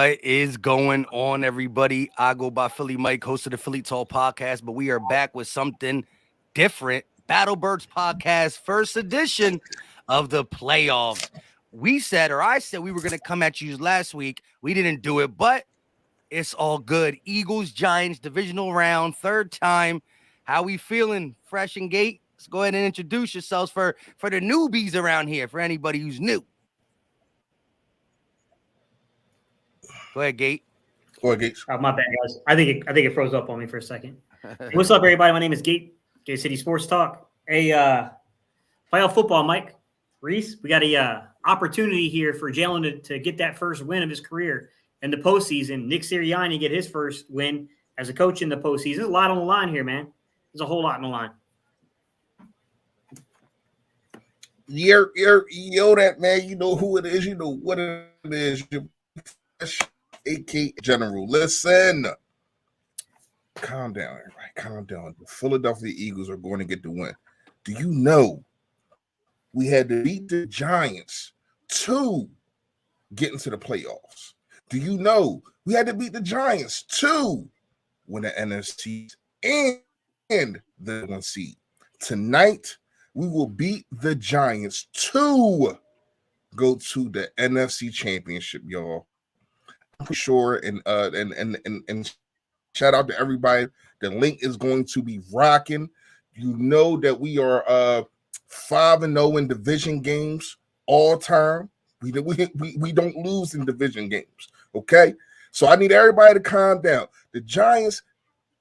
What is going on, everybody? I go by Philly Mike, host of the Philly Tall podcast, but we are back with something different. Battlebirds podcast, first edition of the playoffs. I said we were going to come at you last week. We didn't do it, but it's all good. Eagles, Giants, divisional round, third time. How we feeling, Fresh and Gate? Let's go ahead and introduce yourselves for the newbies around here, for anybody who's new. Go ahead, Gate. Go ahead, Gates. My bad, guys. I think it froze up on me for a second. What's up, everybody? My name is Gate City Sports Talk. Playoff football, Mike Reese. We got a opportunity here for Jalen to get that first win of his career in the postseason. Nick Sirianni get his first win as a coach in the postseason. There's a lot on the line here, man. There's a whole lot on the line. Yo, that man. You know who it is. You know what it is. AK General. Listen. Calm down, everybody. Calm down. The Philadelphia Eagles are going to get the win. Do you know we had to beat the Giants to get into the playoffs? Do you know we had to beat the Giants to win the NFC and the 1 seed? Tonight, we will beat the Giants to go to the NFC Championship, y'all. I'm pretty sure, and shout out to everybody. The link is going to be rocking. You know that we are 5-0 in division games all time. We don't lose in division games. Okay, so I need everybody to calm down. The Giants,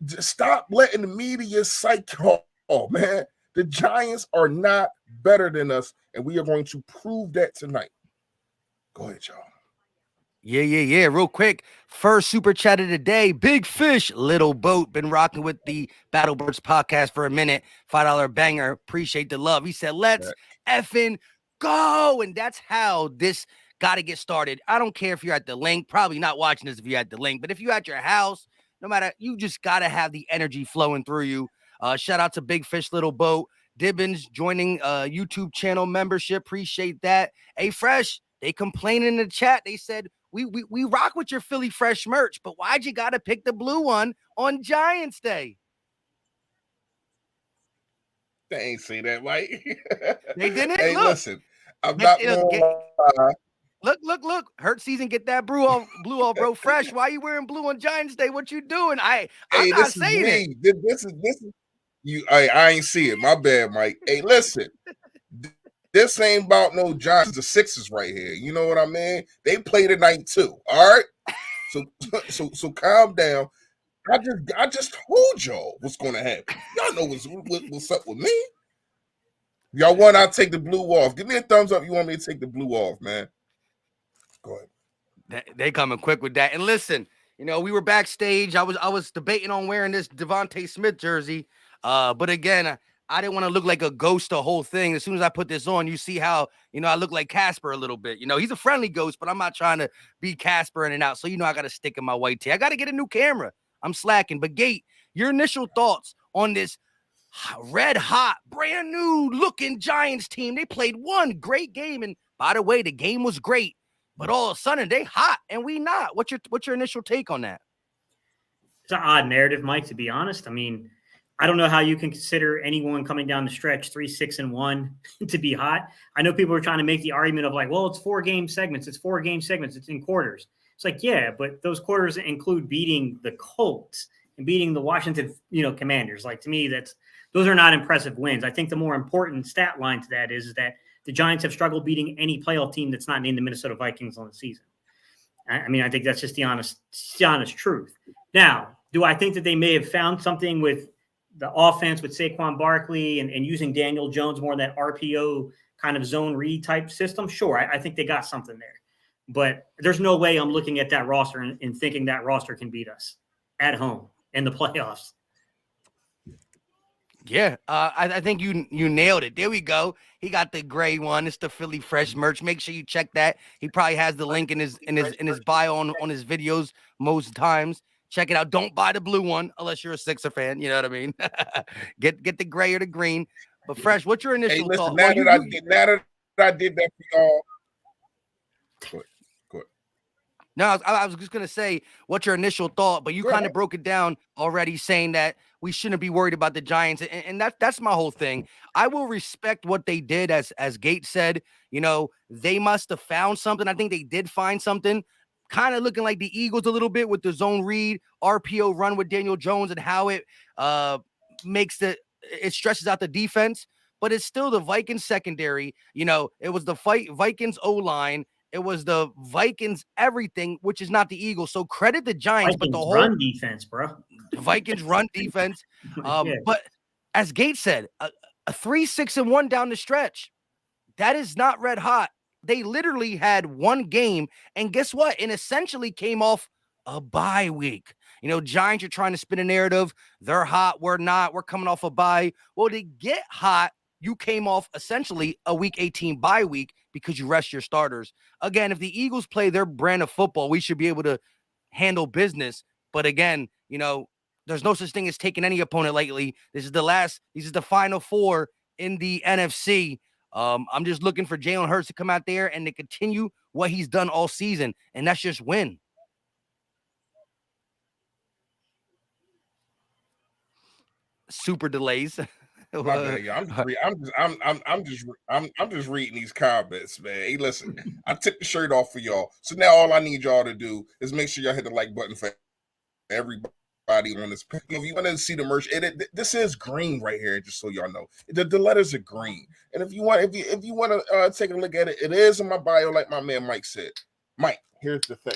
just stop letting the media psych y'all, man. The Giants are not better than us, and we are going to prove that tonight. Go ahead, y'all. Yeah. Real quick, first super chat of the day. Big Fish, Little Boat. Been rocking with the Battlebirds podcast for a minute. $5 banger. Appreciate the love. He said, let's effing go. And that's how this got to get started. I don't care if you're at the link. Probably not watching this if you're at the link. But if you're at your house, no matter, you just got to have the energy flowing through you. Shout out to Big Fish, Little Boat. Dibbins joining YouTube channel membership. Appreciate that. Hey, Fresh, they complained in the chat. They said, we rock with your Philly Fresh merch, but why'd you got to pick the blue one on Giants Day? They ain't say that, Mike. They didn't? Hey, look. Listen, I'm not going to Look. Hurt season, get that blue off, bro. Fresh, why you wearing blue on Giants Day? What you doing? I'm not saying it. This is you. I ain't see it. My bad, Mike. Hey, listen. This ain't about no Giants, the Sixers right here. You know what I mean? They play tonight too. All right. So calm down. I just told y'all what's going to happen. Y'all know what's up with me. Y'all want I'll take the blue off. Give me a thumbs up. You want me to take the blue off, man? Go ahead. They coming quick with that. And listen, we were backstage. I was debating on wearing this Devontae Smith jersey. But again, I didn't want to look like a ghost the whole thing. As soon as I put this on, you see how, I look like Casper a little bit. He's a friendly ghost, but I'm not trying to be Casper in and out. So, I got to stick in my white tee. I got to get a new camera. I'm slacking. But, Gate, your initial thoughts on this red hot, brand new looking Giants team. They played one great game. And by the way, the game was great. But all of a sudden, they hot and we not. What's your initial take on that? It's an odd narrative, Mike, to be honest. I mean, I don't know how you can consider anyone coming down the stretch 3-6-1 to be hot. I know people are trying to make the argument of like, well, it's 4 game segments. It's in quarters. It's like, yeah, but those quarters include beating the Colts and beating the Washington, Commanders. Like, to me, those are not impressive wins. I think the more important stat line to that is that the Giants have struggled beating any playoff team that's not named the Minnesota Vikings on the season. I mean, I think that's just the honest truth. Now, do I think that they may have found something with the offense with Saquon Barkley and using Daniel Jones more in that RPO kind of zone read type system? Sure, I think they got something there. But there's no way I'm looking at that roster and thinking that roster can beat us at home in the playoffs. Yeah, I think you nailed it. There we go. He got the gray one. It's the Philly Fresh merch. Make sure you check that. He probably has the link in his bio on his videos most times. Check it out. Don't buy the blue one unless you're a Sixer fan. You know what I mean? Get the gray or the green. But Fresh, what's your initial thought? Now that I did that for y'all. Go ahead. No, I was just going to say, what's your initial thought? But you kind of broke it down already, saying that we shouldn't be worried about the Giants. And that's my whole thing. I will respect what they did, as Gates said. They must have found something. I think they did find something, kind of looking like the Eagles a little bit with the zone read, RPO run with Daniel Jones, and how it it stretches out the defense. But it's still the Vikings secondary. It was the Vikings O-line. It was the Vikings everything, which is not the Eagles. So credit the Giants, but the whole run defense, bro. The Vikings run defense. Yeah. But as Gates said, a 3-6-1 down the stretch, that is not red hot. They literally had one game, and guess what? It essentially came off a bye week. Giants are trying to spin a narrative. They're hot. We're not. We're coming off a bye. Well, to get hot, you came off essentially a week 18 bye week because you rest your starters. Again, if the Eagles play their brand of football, we should be able to handle business. But again, there's no such thing as taking any opponent lightly. This is the final four in the NFC. I'm just looking for Jalen Hurts to come out there and to continue what he's done all season, and that's just win. Super delays. My bad, I'm just reading these comments, man. Hey, listen, I took the shirt off for y'all, so now all I need y'all to do is make sure y'all hit the like button for everybody on this. If you want to see the merch, this is green right here, just so y'all know. The letters are green, and if you want to take a look at it, it is in my bio, like my man Mike said. Mike, here's the thing.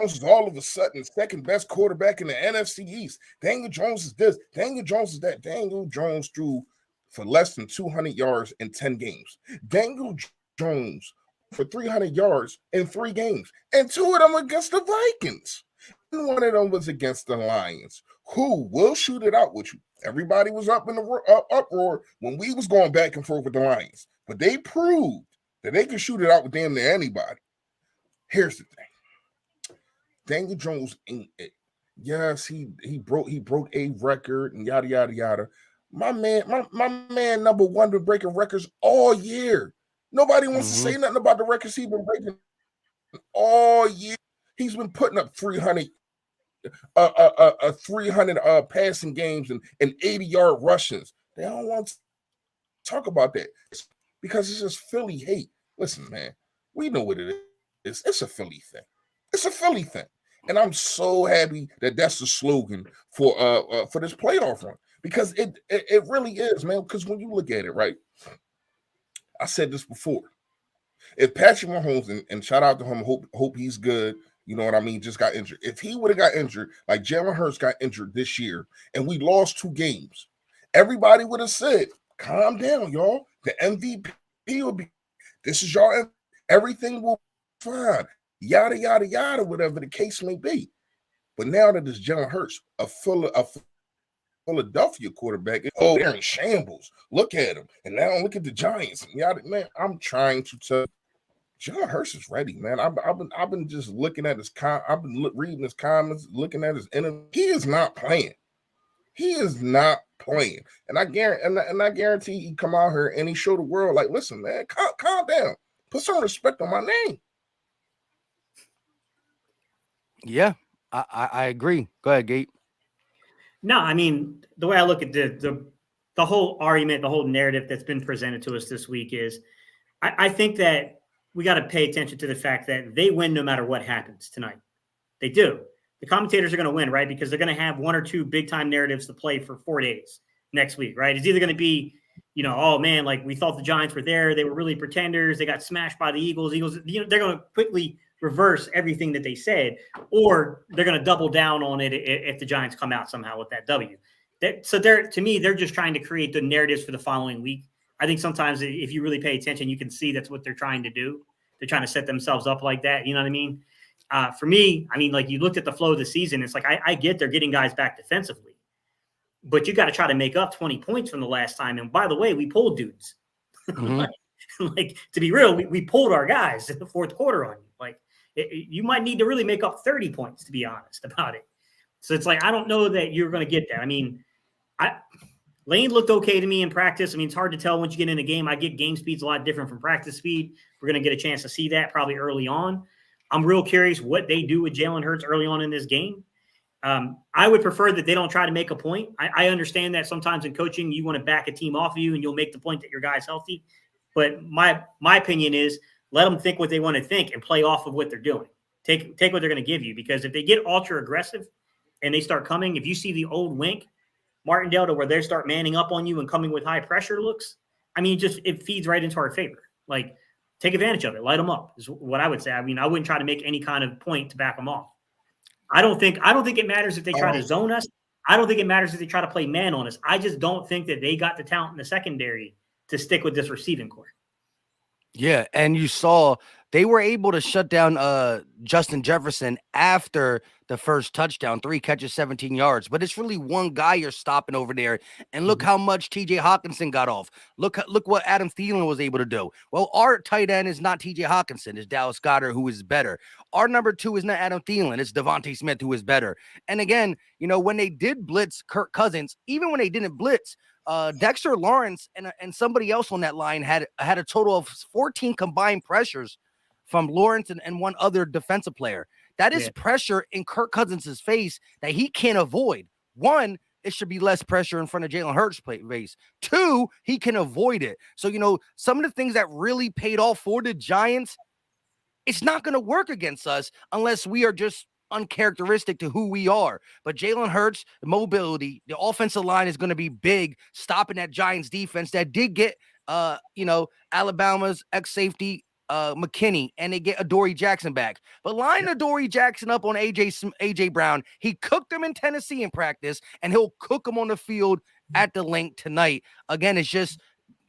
Is all of a sudden second best quarterback in the NFC East. Daniel Jones is this. Daniel Jones is that. Daniel Jones threw for less than 200 yards in 10 games. Daniel Jones for 300 yards in 3 games, and 2 of them against the Vikings. And 1 of them was against the Lions, who will shoot it out with you. Everybody was up in the uproar when we was going back and forth with the Lions, but they proved that they could shoot it out with damn near anybody. Here's the thing. Daniel Jones ain't it. Yes, he broke a record and yada yada yada. My man number 1 been breaking records all year. Nobody wants to say nothing about the records he's been breaking all year. He's been putting up 300 passing games and 80-yard rushes. They don't want to talk about that because it's just Philly hate. Listen, man, we know what it is. It's a Philly thing. It's a Philly thing. And I'm so happy that that's the slogan for this playoff run, because it really is, man. Because when you look at it, right, I said this before. If Patrick Mahomes, and shout out to him, hope he's good, you know what I mean, just got injured. If he would have got injured, like Jalen Hurts got injured this year, and we lost 2 games, everybody would have said, calm down, y'all. The MVP will be, this is y'all, everything will be fine. Yada, yada, yada, whatever the case may be. But now that it's Jalen Hurts, a Philadelphia quarterback, they're in shambles. Look at him. And now look at the Giants. Yada, man, I'm trying to tell Jalen Hurts is ready, man. I've been just looking at I've been reading his comments, looking at his interview. He is not playing. He is not playing. And I guarantee he come out here and he show the world, like, listen, man, calm down. Put some respect on my name. Yeah, I agree. Go ahead, Gabe. No, I mean, the way I look at the whole argument, the whole narrative that's been presented to us this week is I think that we got to pay attention to the fact that they win no matter what happens tonight. They do. The commentators are going to win, right? Because they're going to have 1 or 2 big-time narratives to play for 4 days next week, right? It's either going to be, oh, man, like we thought the Giants were there. They were really pretenders. They got smashed by the Eagles. They're going to quickly reverse everything that they said, or they're going to double down on it if the Giants come out somehow with that W. To me, they're just trying to create the narratives for the following week. I think sometimes if you really pay attention, you can see that's what they're trying to do. They're trying to set themselves up like that. You know what I mean? For me, I mean, like you looked at the flow of the season, it's like I get they're getting guys back defensively, but you got to try to make up 20 points from the last time. And by the way, we pulled dudes. like to be real, we pulled our guys in the fourth quarter on you. Like you might need to really make up 30 points to be honest about it. So it's like I don't know that you're going to get that. I mean, Lane looked okay to me in practice. I mean, it's hard to tell once you get in a game. I get game speeds a lot different from practice speed. We're going to get a chance to see that probably early on. I'm real curious what they do with Jalen Hurts early on in this game. I would prefer that they don't try to make a point. I understand that sometimes in coaching, you want to back a team off of you and you'll make the point that your guy's healthy. But my opinion is let them think what they want to think and play off of what they're doing. Take what they're going to give you, because if they get ultra aggressive and they start coming, if you see the old Wink Martindale to where they start manning up on you and coming with high pressure looks, I mean, it feeds right into our favor. Like, take advantage of it. Light them up is what I would say. I mean, I wouldn't try to make any kind of point to back them off. I don't think it matters if they try to zone us. I don't think it matters if they try to play man on us. I just don't think that they got the talent in the secondary to stick with this receiving core. Yeah, and you saw they were able to shut down Justin Jefferson after the first touchdown, 3 catches, 17 yards. But it's really one guy you're stopping over there. And look how much TJ Hawkinson got off. Look what Adam Thielen was able to do. Well, our tight end is not TJ Hawkinson, it's Dallas Goedert, who is better. Our number 2 is not Adam Thielen, it's Devontae Smith, who is better. And again, when they did blitz Kirk Cousins, even when they didn't blitz, Dexter Lawrence and somebody else on that line had a total of 14 combined pressures from Lawrence and one other defensive player. That is pressure in Kirk Cousins' face that he can't avoid. One, it should be less pressure in front of Jalen Hurts' face. 2, he can avoid it. So, some of the things that really paid off for the Giants, it's not going to work against us unless we are just uncharacteristic to who we are. But Jalen Hurts, the mobility, the offensive line is going to be big, stopping that Giants defense that did get, Alabama's ex-safety, McKinney, and they get Adoree Jackson back. But line Adoree Jackson up on AJ Brown. He cooked him in Tennessee in practice, and he'll cook him on the field at the link tonight. Again, it's just,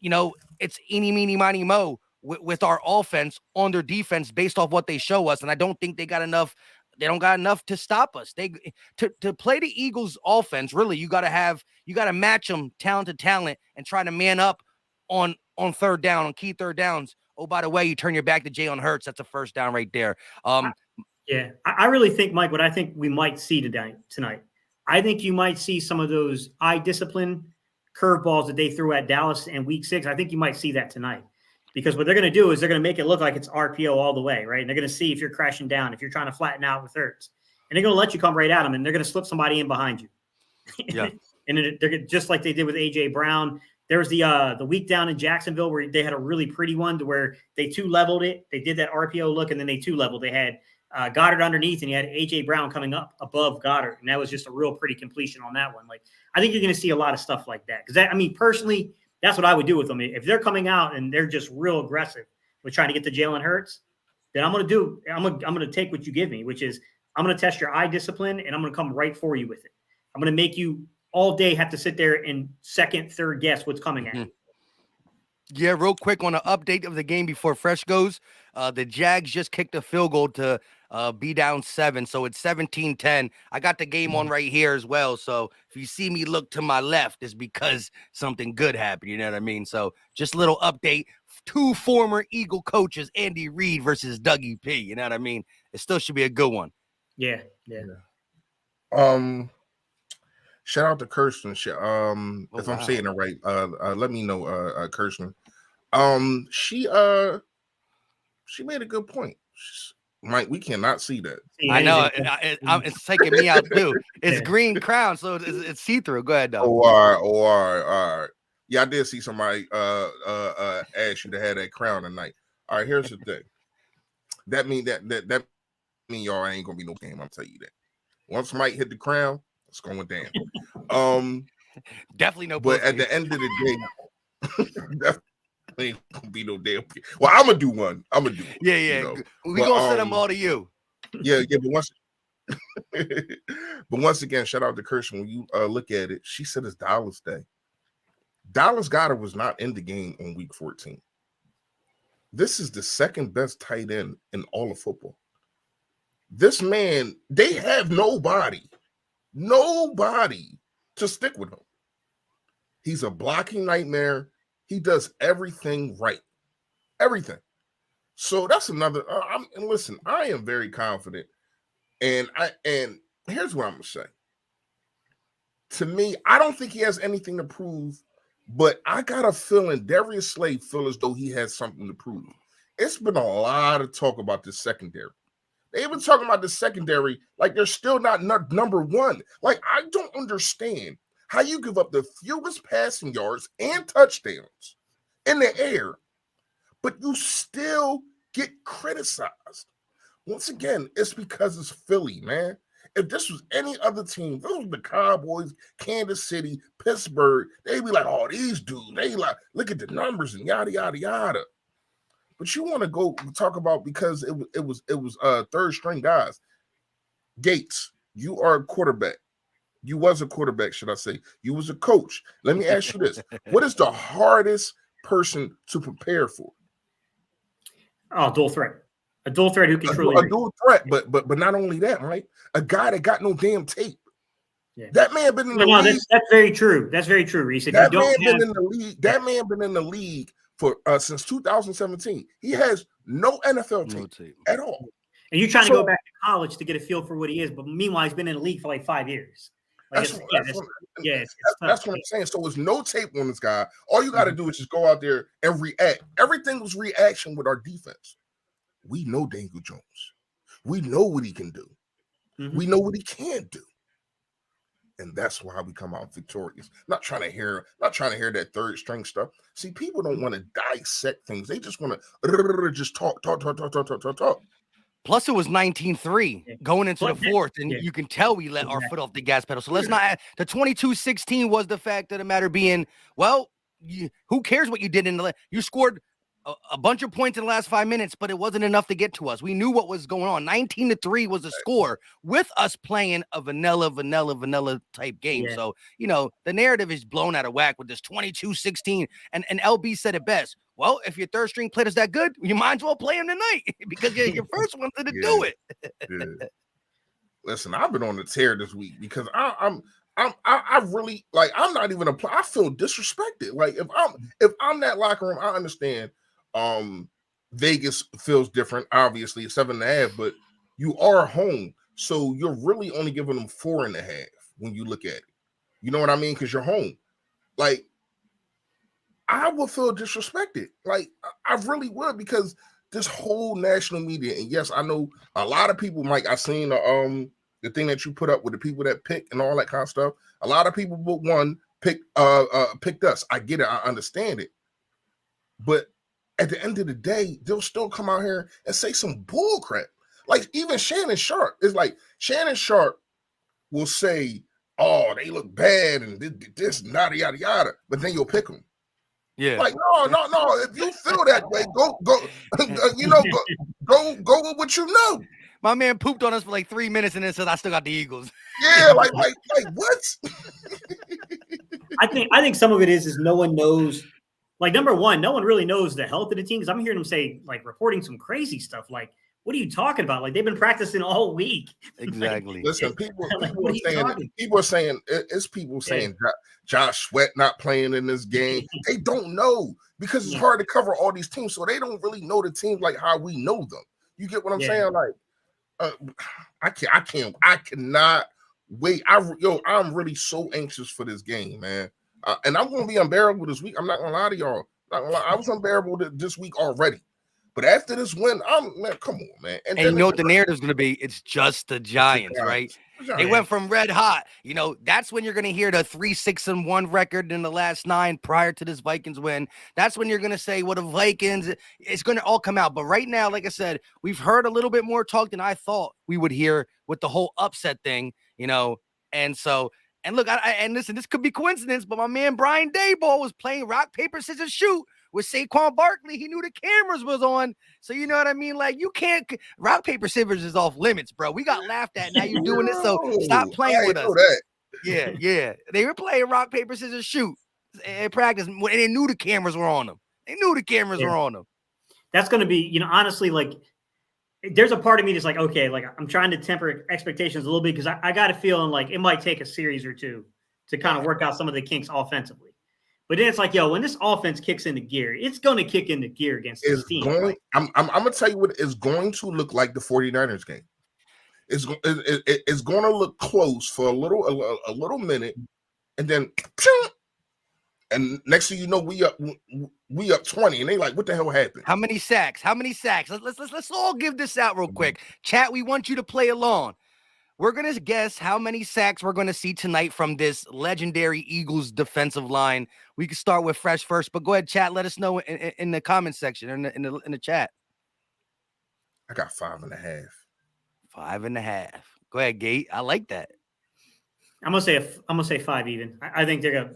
it's eeny, meeny, miny, mo with our offense on their defense based off what they show us. And I don't think they got enough. They don't got enough to stop us. To play the Eagles offense, really, you got to match them talent to talent and try to man up on third down, on key third downs. Oh, by the way, you turn your back to Jalen Hurts. That's a first down right there. I really think, Mike, what I think we might see tonight, I think you might see some of those eye discipline curveballs that they threw at Dallas in week 6. I think you might see that tonight, because what they're going to do is they're going to make it look like it's RPO all the way, right? And they're going to see if you're crashing down, if you're trying to flatten out with Hurts, and they're going to let you come right at them, and they're going to slip somebody in behind you. Yeah. And they're just like they did with AJ Brown. There was the week down in Jacksonville where they had a really pretty one to where they 2-leveled it. They did that RPO look, and then they 2-leveled. They had Goddard underneath, and you had AJ Brown coming up above Goddard, and that was just a real pretty completion on that one. Like, I think you're going to see a lot of stuff like that, because personally, that's what I would do with them. If they're coming out and they're just real aggressive with trying to get to Jalen Hurts, then I'm going to take what you give me, which is I'm going to test your eye discipline, and I'm going to come right for you with it. I'm going to make you all day have to sit there and second, third guess what's coming at you. Yeah, real quick on an update of the game before Fresh goes. The Jags just kicked a field goal to be down 7, so it's 17-10. I got the game on right here as well, so if you see me look to my left, it's because something good happened, you know what I mean? So just a little update. 2 former Eagle coaches, Andy Reid versus Dougie P, you know what I mean? It still should be a good one. Yeah. Shout out to Kirsten. If I'm saying it right, let me know, Kirsten. She made a good point. Mike, we cannot see that. I know it's taking me out too. It's green crown, so it's see-through. Go ahead, though. All right. Yeah, I did see somebody ask you to have that crown tonight. All right, here's the thing. That mean y'all ain't gonna be no game. I'll tell you that. Once Mike hit the crown, it's going down. Definitely no. But at the end of the day, definitely ain't gonna be no damn. Well, I'm gonna do one. Yeah. We gonna send them all to you. Yeah. But once again, shout out to Kirsten. When you look at it, she said it's Dallas Day. Dallas Goedert was not in the game on week 14. This is the second best tight end in all of football. This man, they have nobody to stick with him. He's a blocking nightmare. He does everything right. Everything. So that's another. And listen, I am very confident. And here's what I'm gonna say. to me, I don't think he has anything to prove, but I got a feeling Darius Slay feels as though he has something to prove. It's been a lot of talk about the secondary. They've been talking about the secondary like they're still not number one. Like, I don't understand how you give up the fewest passing yards and touchdowns in the air, but you still get criticized. Once again, it's because it's Philly, man. If this was any other team, those were the Cowboys, Kansas City, Pittsburgh, they'd be like, oh, these dudes, they like, look at the numbers and yada, yada, yada. But you want to go talk about, because it was third string guys. Gates, you are a quarterback. You was a quarterback, should I say. You was a coach. Let me ask you this. What is the hardest person to prepare for? Oh, dual threat. A dual threat who can truly a dual threat, but not only that, right? A guy that got no damn tape. Yeah. That man been in the league. That's very true. That's very true, Reese. That man been in the league. That man been in the league for since 2017. He has no NFL tape at all. And you're trying to go back to college to get a feel for what he is, but meanwhile, he's been in the league for like 5 years. Like that's what I'm saying. So there's no tape on this guy. All you got to do is just go out there and react. Everything was reaction with our defense. We know Daniel Jones. We know what he can do. Mm-hmm. We know what he can't do. And that's why we come out victorious. Not trying to hear that third string stuff. See, people don't want to dissect things. They just want to just talk. Plus, it was 19-3 going into the fourth, and you can tell we let our foot off the gas pedal. So let's not. The 22-16 was the fact of the matter being, well, who cares what you did in the? You scored a bunch of points in the last 5 minutes, but it wasn't enough to get to us. We knew what was going on. 19-3 was the score with us playing a vanilla type game. Yeah. So, the narrative is blown out of whack with this 22-16. And LB said it best. Well, if your third string player's that good, you might as well play him tonight because your first one didn't do it. Yeah. Listen, I've been on the tear this week because I really, like, I'm not even I feel disrespected. Like, if I'm that locker room, I understand. Vegas feels different, obviously, 7.5, but you are home, so you're really only giving them 4.5 when you look at it. You know what I mean? Because you're home. Like, I would feel disrespected. Like, I really would, because this whole national media, and yes, I know a lot of people, Mike, I seen the thing that you put up with the people that pick and all that kind of stuff. A lot of people but one picked us. I get it. I understand it. But at the end of the day, they'll still come out here and say some bull crap. Like, even Shannon Sharp is like, Shannon Sharp will say, oh, they look bad and this, yada, yada, yada. But then you'll pick them. Yeah. Like, no. If you feel that way, go, go with what you know. My man pooped on us for like 3 minutes and then said, I still got the Eagles. Yeah, like what? I think some of it is no one knows. Like, number one, no one really knows the health of the team, because I'm hearing them say, like, reporting some crazy stuff. Like, what are you talking about? Like, they've been practicing all week. Exactly. Like, listen, people are saying Josh Sweat not playing in this game. They don't know, because it's hard to cover all these teams, so they don't really know the teams like how we know them. You get what I'm saying? Like, I cannot wait. I'm really so anxious for this game, man. And I'm going to be unbearable this week. I'm not going to lie to y'all. I was unbearable this week already. But after this win, come on, man. And you know what the narrative is going to be? It's just the Giants, right? They went from red hot. That's when you're going to hear the 3-6-1 record in the last 9 prior to this Vikings win. That's when you're going to say, well, the Vikings, it's going to all come out. But right now, like I said, we've heard a little bit more talk than I thought we would hear with the whole upset thing, And so, and look, and listen, this could be coincidence, but my man Brian Daboll was playing rock, paper, scissors, shoot with Saquon Barkley. He knew the cameras was on. So you know what I mean? Like, you can't, rock, paper, scissors is off limits, bro. We got laughed at. Now you're doing this, so stop playing with us. Yeah. They were playing rock, paper, scissors, shoot in practice, and they knew the cameras were on them. Were on them. That's going to be, honestly, like, there's a part of me that's like, okay, like, I'm trying to temper expectations a little bit, because I got a feeling like it might take a series or two to kind of work out some of the kinks offensively. But then it's like, when this offense kicks into gear, it's going to kick into gear against this team. I'm going to tell you what it's going to look like the 49ers game. It's going to look close for a little minute, and then and next thing you know, we up 20, and they like, what the hell happened? How many sacks? Let's all give this out real quick. Chat, we want you to play along. We're gonna guess how many sacks we're gonna see tonight from this legendary Eagles defensive line. We can start with Fresh first, but go ahead, chat. Let us know in the comment section or in the chat. I got 5.5. 5.5. Go ahead, Gate. I like that. I'm gonna say 5 even. I think there'll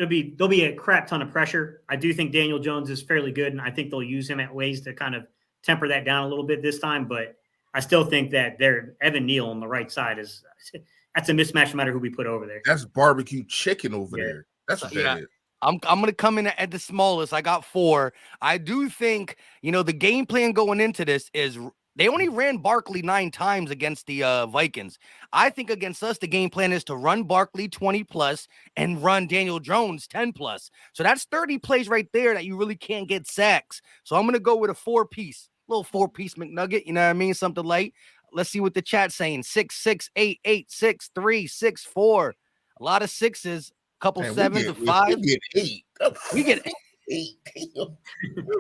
be a crap ton of pressure. I do think Daniel Jones is fairly good, and I think they'll use him at ways to kind of temper that down a little bit this time. But I still think that Evan Neal on the right side that's a mismatch no matter who we put over there. That's barbecue chicken over there. That's what that is. I'm gonna come in at the smallest. I got 4. I do think the game plan going into this is they only ran Barkley 9 times against the Vikings. I think against us, the game plan is to run Barkley 20 plus and run Daniel Jones 10 plus. So that's 30 plays right there that you really can't get sacks. So I'm gonna go with a 4-piece, little 4-piece McNugget. You know what I mean? Something light. Let's see what the chat's saying. 6, 6, 8, 8, 6, 3, 6, 4. A lot of 6s. Couple 7s and 5. We get 8. We get 8.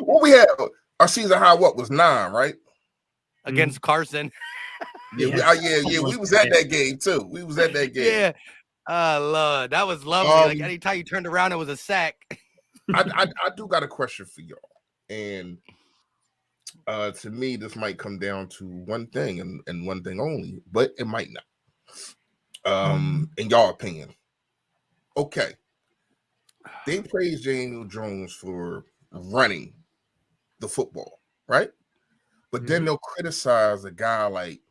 What we have? Our season high was 9, right? Against Carson. We was at that game too. We was at that game. Yeah. Oh, Lord. That was lovely. Like anytime you turned around, it was a sack. I do got a question for y'all. And to me, this might come down to one thing and one thing only, but it might not. In y'all opinion. Okay. They praise Daniel Jones for running the football, right? But then they'll criticize a guy like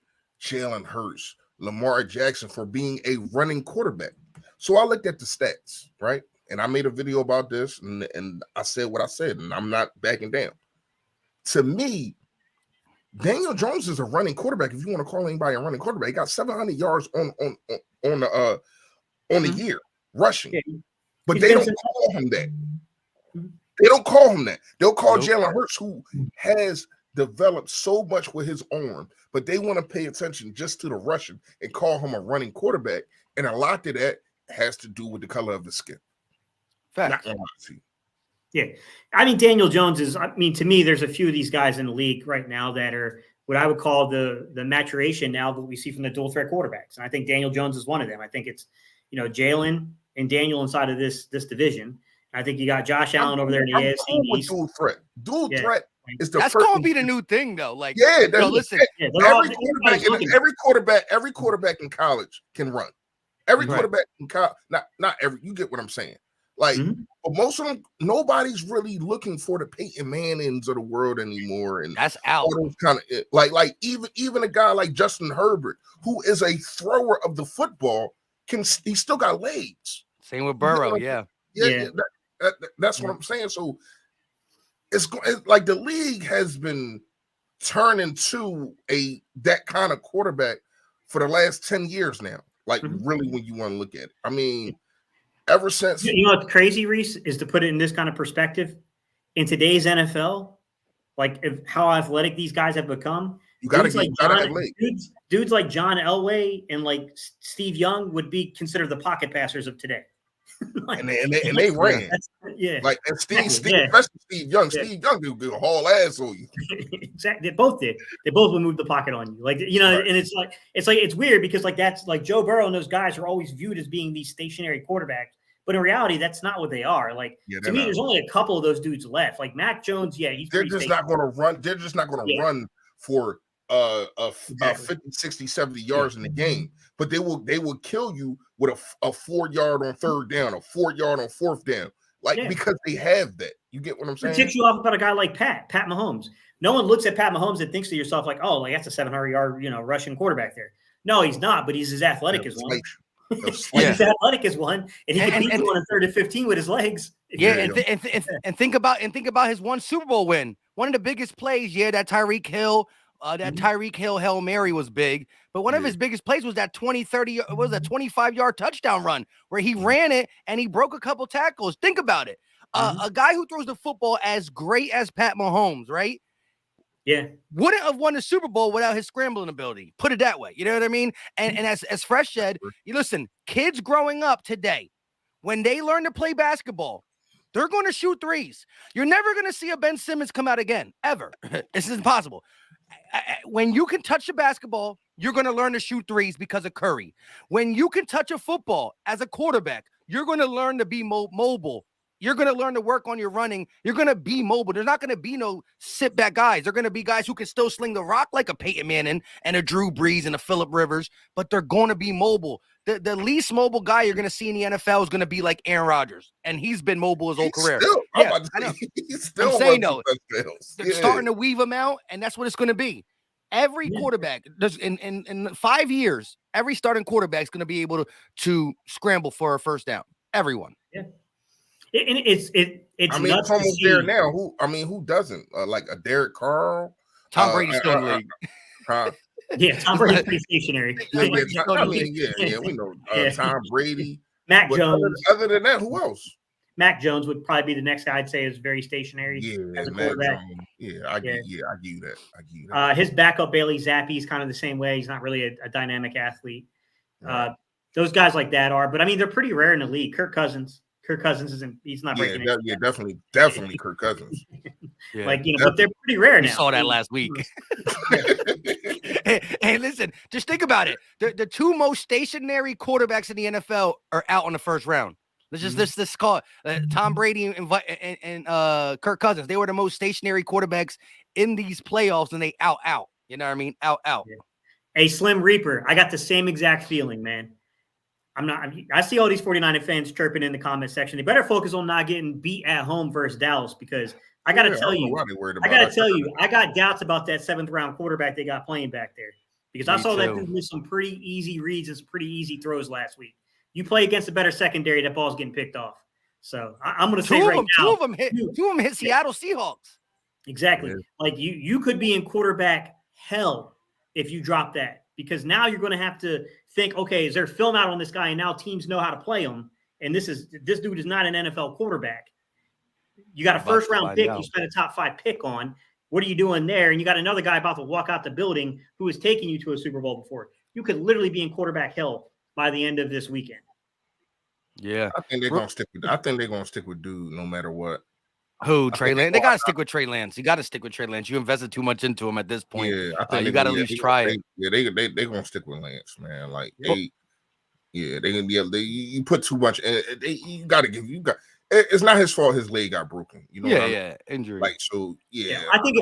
Jalen Hurts, Lamar Jackson for being a running quarterback. So I looked at the stats, right? And I made a video about this, and I said what I said, and I'm not backing down. To me, Daniel Jones is a running quarterback. If you want to call anybody a running quarterback, he got 700 yards on the year rushing. Yeah. But they don't call him that. They don't call him that. They'll call Jalen Hurts, who has developed so much with his arm, but they want to pay attention just to the rushing and call him a running quarterback. And a lot of that has to do with the color of the skin. Fact. Yeah. I mean, Daniel Jones to me, there's a few of these guys in the league right now that are what I would call the maturation now that we see from the dual threat quarterbacks. And I think Daniel Jones is one of them. I think it's, Jalen and Daniel inside of this division. I think you got Josh Allen over there in the AFC East. Dual threat. Dual threat is that's going to be the new thing, though. Like, listen, every quarterback in college can run. Every quarterback in college, not every. You get what I'm saying? Like, but most of them, nobody's really looking for the Peyton Mannings of the world anymore, and that's out. All those kind of like even a guy like Justin Herbert, who is a thrower of the football, he still got legs. Same with Burrow, that's what I'm saying. So it's like the league has been turning to that kind of quarterback for the last 10 years now. Like really, when you want to look at it, I mean, ever since what's crazy, Reese, is to put it in this kind of perspective. In today's NFL, like how athletic these guys have become, dudes like John Elway and like Steve Young would be considered the pocket passers of today. Like, and they ran. Like and especially Steve Young. Yeah. Steve Young would haul ass on you. Exactly. They both did. They both would move the pocket on you. Like, and it's weird because like that's like Joe Burrow and those guys are always viewed as being these stationary quarterbacks. But in reality, that's not what they are. Like to me, there's only a couple of those dudes left. Like Mac Jones, they're just not going to run. They're just not going to run for 50, 60, 70 yards in the game. But they will kill you with a 4-yard on third down, a 4-yard on fourth down. Because they have that. You get what I'm saying? It ticks you off about a guy like Pat Mahomes. No one looks at Pat Mahomes and thinks to yourself like, oh, like that's a 700-yard, Russian quarterback there. No, he's not, but he's as athletic as one. He's athletic as one, and he can beat you on a 3rd and 15 with his legs. And think about his one Super Bowl win. One of the biggest plays, that Tyreek Hill. Tyreek Hill Hail Mary was big, but one of his biggest plays was that 25-yard touchdown run where he ran it and he broke a couple tackles. Think about it. A guy who throws the football as great as Pat Mahomes, right? Yeah. Wouldn't have won the Super Bowl without his scrambling ability. Put it that way. You know what I mean? And as Fresh said, you listen, kids growing up today when they learn to play basketball, they're going to shoot threes. You're never going to see a Ben Simmons come out again, ever. This is impossible. When you can touch a basketball, you're going to learn to shoot threes because of Curry. When you can touch a football as a quarterback, you're going to learn to be mobile. You're going to learn to work on your running. You're going to be mobile. There's not going to be no sit-back guys. They're going to be guys who can still sling the rock like a Peyton Manning and a Drew Brees and a Phillip Rivers, but they're going to be mobile. The least mobile guy you're going to see in the NFL is going to be like Aaron Rodgers, and he's been mobile his whole career. He's still I'm saying, though, they're starting to weave them out, and that's what it's going to be. Every quarterback, in 5 years, every starting quarterback is going to be able to scramble for a first down. Everyone. Yeah. It's it's almost there now. Who doesn't? Like a Derek Carr, Tom Brady's still in the league. Yeah, Tom Brady's pretty stationary. We know Tom Brady. Mac Jones. Other than that, who else? Mac Jones would probably be the next guy I'd say is very stationary. Yeah, Mac Jones. I give you that. His backup Bailey Zappi is kind of the same way. He's not really a dynamic athlete. Those guys like that are, but I mean, they're pretty rare in the league. Kirk Cousins isn't. He's not breaking. Definitely Kirk Cousins. But they're pretty rare now. We saw that last week. Hey, listen, just think about it. The two most stationary quarterbacks in the NFL are out on the first round. Let's call it Tom Brady and Kirk Cousins. They were the most stationary quarterbacks in these playoffs, and they out. You know what I mean? Out. Yeah. Hey, Slim Reaper, I got the same exact feeling, man. I see all these 49er fans chirping in the comment section. They better focus on not getting beat at home versus Dallas, because I got to tell you, I got doubts about that 7th round quarterback they got playing back there, because I saw that dude miss some pretty easy reads and some pretty easy throws last week. You play against a better secondary, that ball's getting picked off. So I'm going to say right now, two of them hit Seattle Seahawks. Exactly. Yeah. Like you could be in quarterback hell if you drop that, because now you're going to have to think, okay, is there film out on this guy? And now teams know how to play him. And this dude is not an NFL quarterback. You got a first round pick. You spent a top 5 pick on. What are you doing there? And you got another guy about to walk out the building who is taking you to a Super Bowl before. You could literally be in quarterback hell by the end of this weekend. Yeah. I think they're going to stick with dude no matter what. Who? Trey Lance? They got to stick with Trey Lance. You got to stick with Trey Lance. You invested too much into him at this point. Yeah, I think you got to at least try it. Yeah, they're going to stick with Lance, man. Like, they're going to be able to, you put too much, you got to give, it's not his fault his leg got broken. You know injury. Like, so, yeah. I think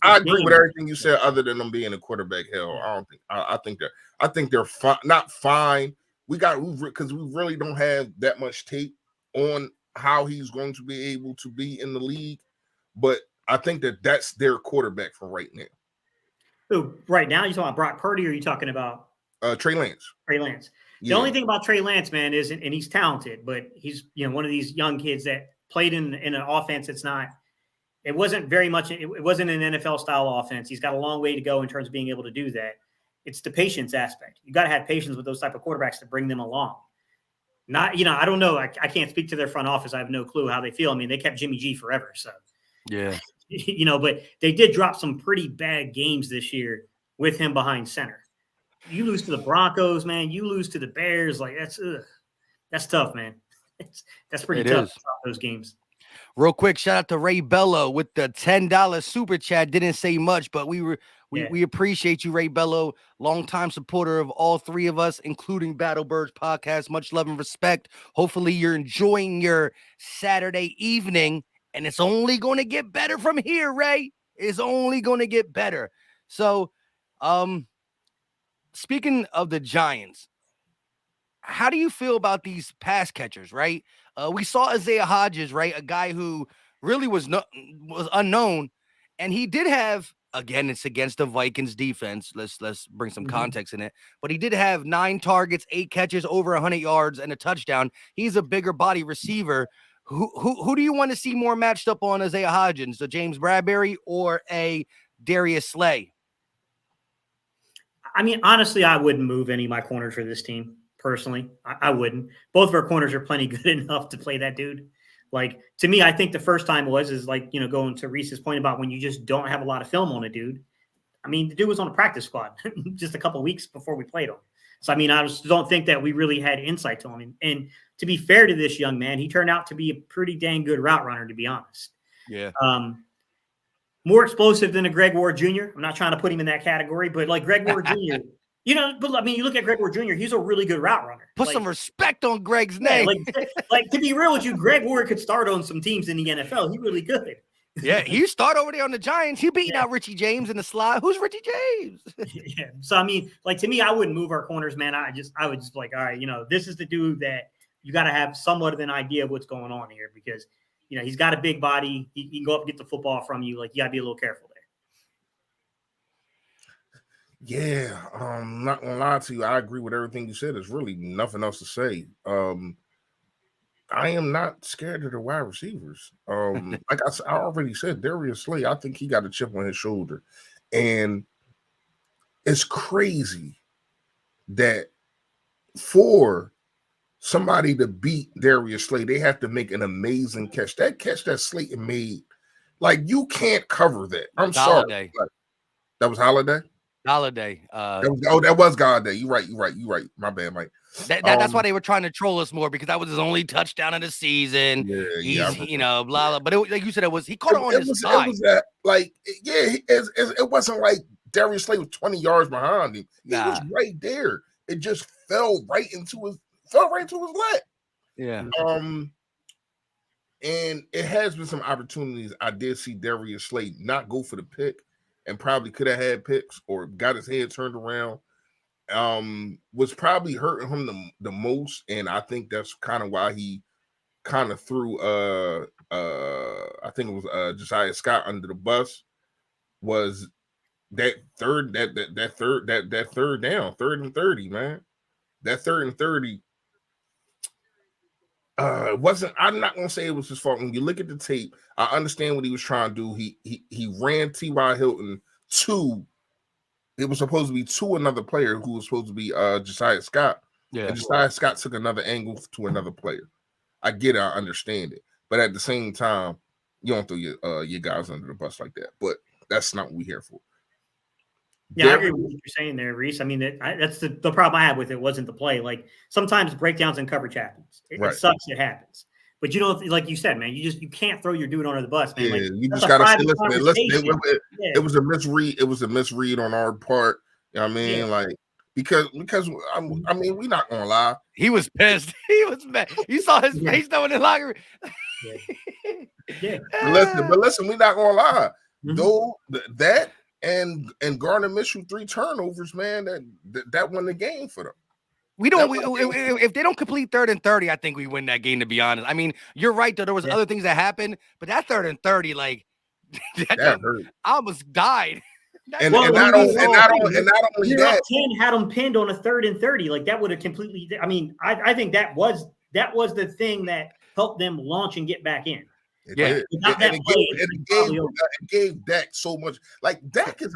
I agree with everything you said other than them being a quarterback hell. I think they're fine, not fine. Because we really don't have that much tape on how he's going to be able to be in the league, but I think that's their quarterback for right now. Who right now? You talking about Brock Purdy, or are you talking about Trey Lance? Trey Lance. The only thing about Trey Lance, man, is, and he's talented, but he's one of these young kids that played in an offense that's not. It wasn't very much. It wasn't an NFL style offense. He's got a long way to go in terms of being able to do that. It's the patience aspect. You got to have patience with those type of quarterbacks to bring them along. Not, I don't know. I can't speak to their front office. I have no clue how they feel. I mean, they kept Jimmy G forever. So, yeah, but they did drop some pretty bad games this year with him behind center. You lose to the Broncos, man. You lose to the Bears. Like, that's tough, man. That's pretty tough, those games. Real quick, shout out to Ray Bello with the $10 super chat. Didn't say much, but we appreciate you, Ray Bello, longtime supporter of all 3 of us, including Battle Birds podcast. Much love and respect. Hopefully you're enjoying your Saturday evening, and it's only going to get better from here, Ray. It's only going to get better. So, speaking of the Giants, how do you feel about these pass catchers, right? We saw Isaiah Hodgins, right? A guy who really was unknown, and he did have, again, it's against the Vikings defense. Let's bring some context in it. But he did have 9 targets, 8 catches, over 100 yards, and a touchdown. He's a bigger body receiver. Who do you want to see more matched up on Isaiah Hodgins, a James Bradbury or a Darius Slay? I mean, honestly, I wouldn't move any of my corners for this team. Personally, I wouldn't. Both of our corners are plenty good enough to play that dude. Like, to me, I think the first time is like, going to Reese's point about when you just don't have a lot of film on a dude. I mean, the dude was on a practice squad just a couple of weeks before we played him. So, I mean, I just don't think that we really had insight to him. And to be fair to this young man, he turned out to be a pretty dang good route runner, to be honest. Yeah. More explosive than a Greg Ward Jr. I'm not trying to put him in that category, but like Greg Ward Jr., but I mean, you look at Greg Ward Jr., he's a really good route runner. Put some respect on Greg's name. Like to be real with you, Greg Ward could start on some teams in the NFL. He really could. Yeah, he started over there on the Giants. He beating out Richie James in the slot. Who's Richie James? Yeah. So I mean, like to me, I wouldn't move our corners, man. I would just like, all right, this is the dude that you got to have somewhat of an idea of what's going on here because he's got a big body. He can go up and get the football from you. Like you got to be a little careful there. Yeah, I'm not gonna lie to you. I agree with everything you said. There's really nothing else to say. I am not scared of the wide receivers. Like I already said, Darius Slay, I think he got a chip on his shoulder. And it's crazy that for somebody to beat Darius Slay, they have to make an amazing catch. That catch that Slayton made, like you can't cover that. I'm sorry. Like, that was Holiday? Holiday. That was Holiday. You're right. My bad, Mike. That's why they were trying to troll us more because that was his only touchdown of the season. He's blah blah. But like you said, he caught it on his side. It wasn't like Darius Slay was 20 yards behind him. He was right there. It just fell right into his lap. Yeah. And it has been some opportunities. I did see Darius Slay not go for the pick, and probably could have had picks or got his head turned around. Was probably hurting him the most, and I think that's kind of why he kind of threw I think it was Josiah Scott under the bus. Was that third down, 3rd and 30, man. That 3rd and 30 wasn't. I'm not gonna say it was his fault. When you look at the tape, I understand what he was trying to do. He ran T.Y. Hilton to. It was supposed to be to another player who was supposed to be Josiah Scott. Yeah. And Josiah Scott took another angle to another player. I get it, I understand it. But at the same time, you don't throw your guys under the bus like that. But that's not what we're here for. Yeah, I agree with what you're saying there, Reese. I mean, that's the problem I had with it wasn't the play. Like sometimes breakdowns and coverage happens. It sucks. It happens. But you don't, like you said, man, you can't throw your dude under the bus, man. Yeah, like, you just gotta say, listen, it was a misread. It was a misread on our part. You know what I mean? Yeah. Like because I mean, we're not gonna lie. He was pissed. He was mad. You saw his face though in the locker room. Yeah. But listen, we're not gonna lie. Mm-hmm. Though that and Gardner Minshew 3 turnovers, man, that won the game for them. If they don't complete 3rd and 30, I think we win that game, to be honest. I mean, you're right, though. There was other things that happened, but that 3rd and 30, like, that hurt. I almost died. And not only that, 10 had them pinned on a 3rd and 30. Like, that would have completely – I mean, I think that was the thing that helped them launch and get back in. It gave Dak so much. Like, Dak is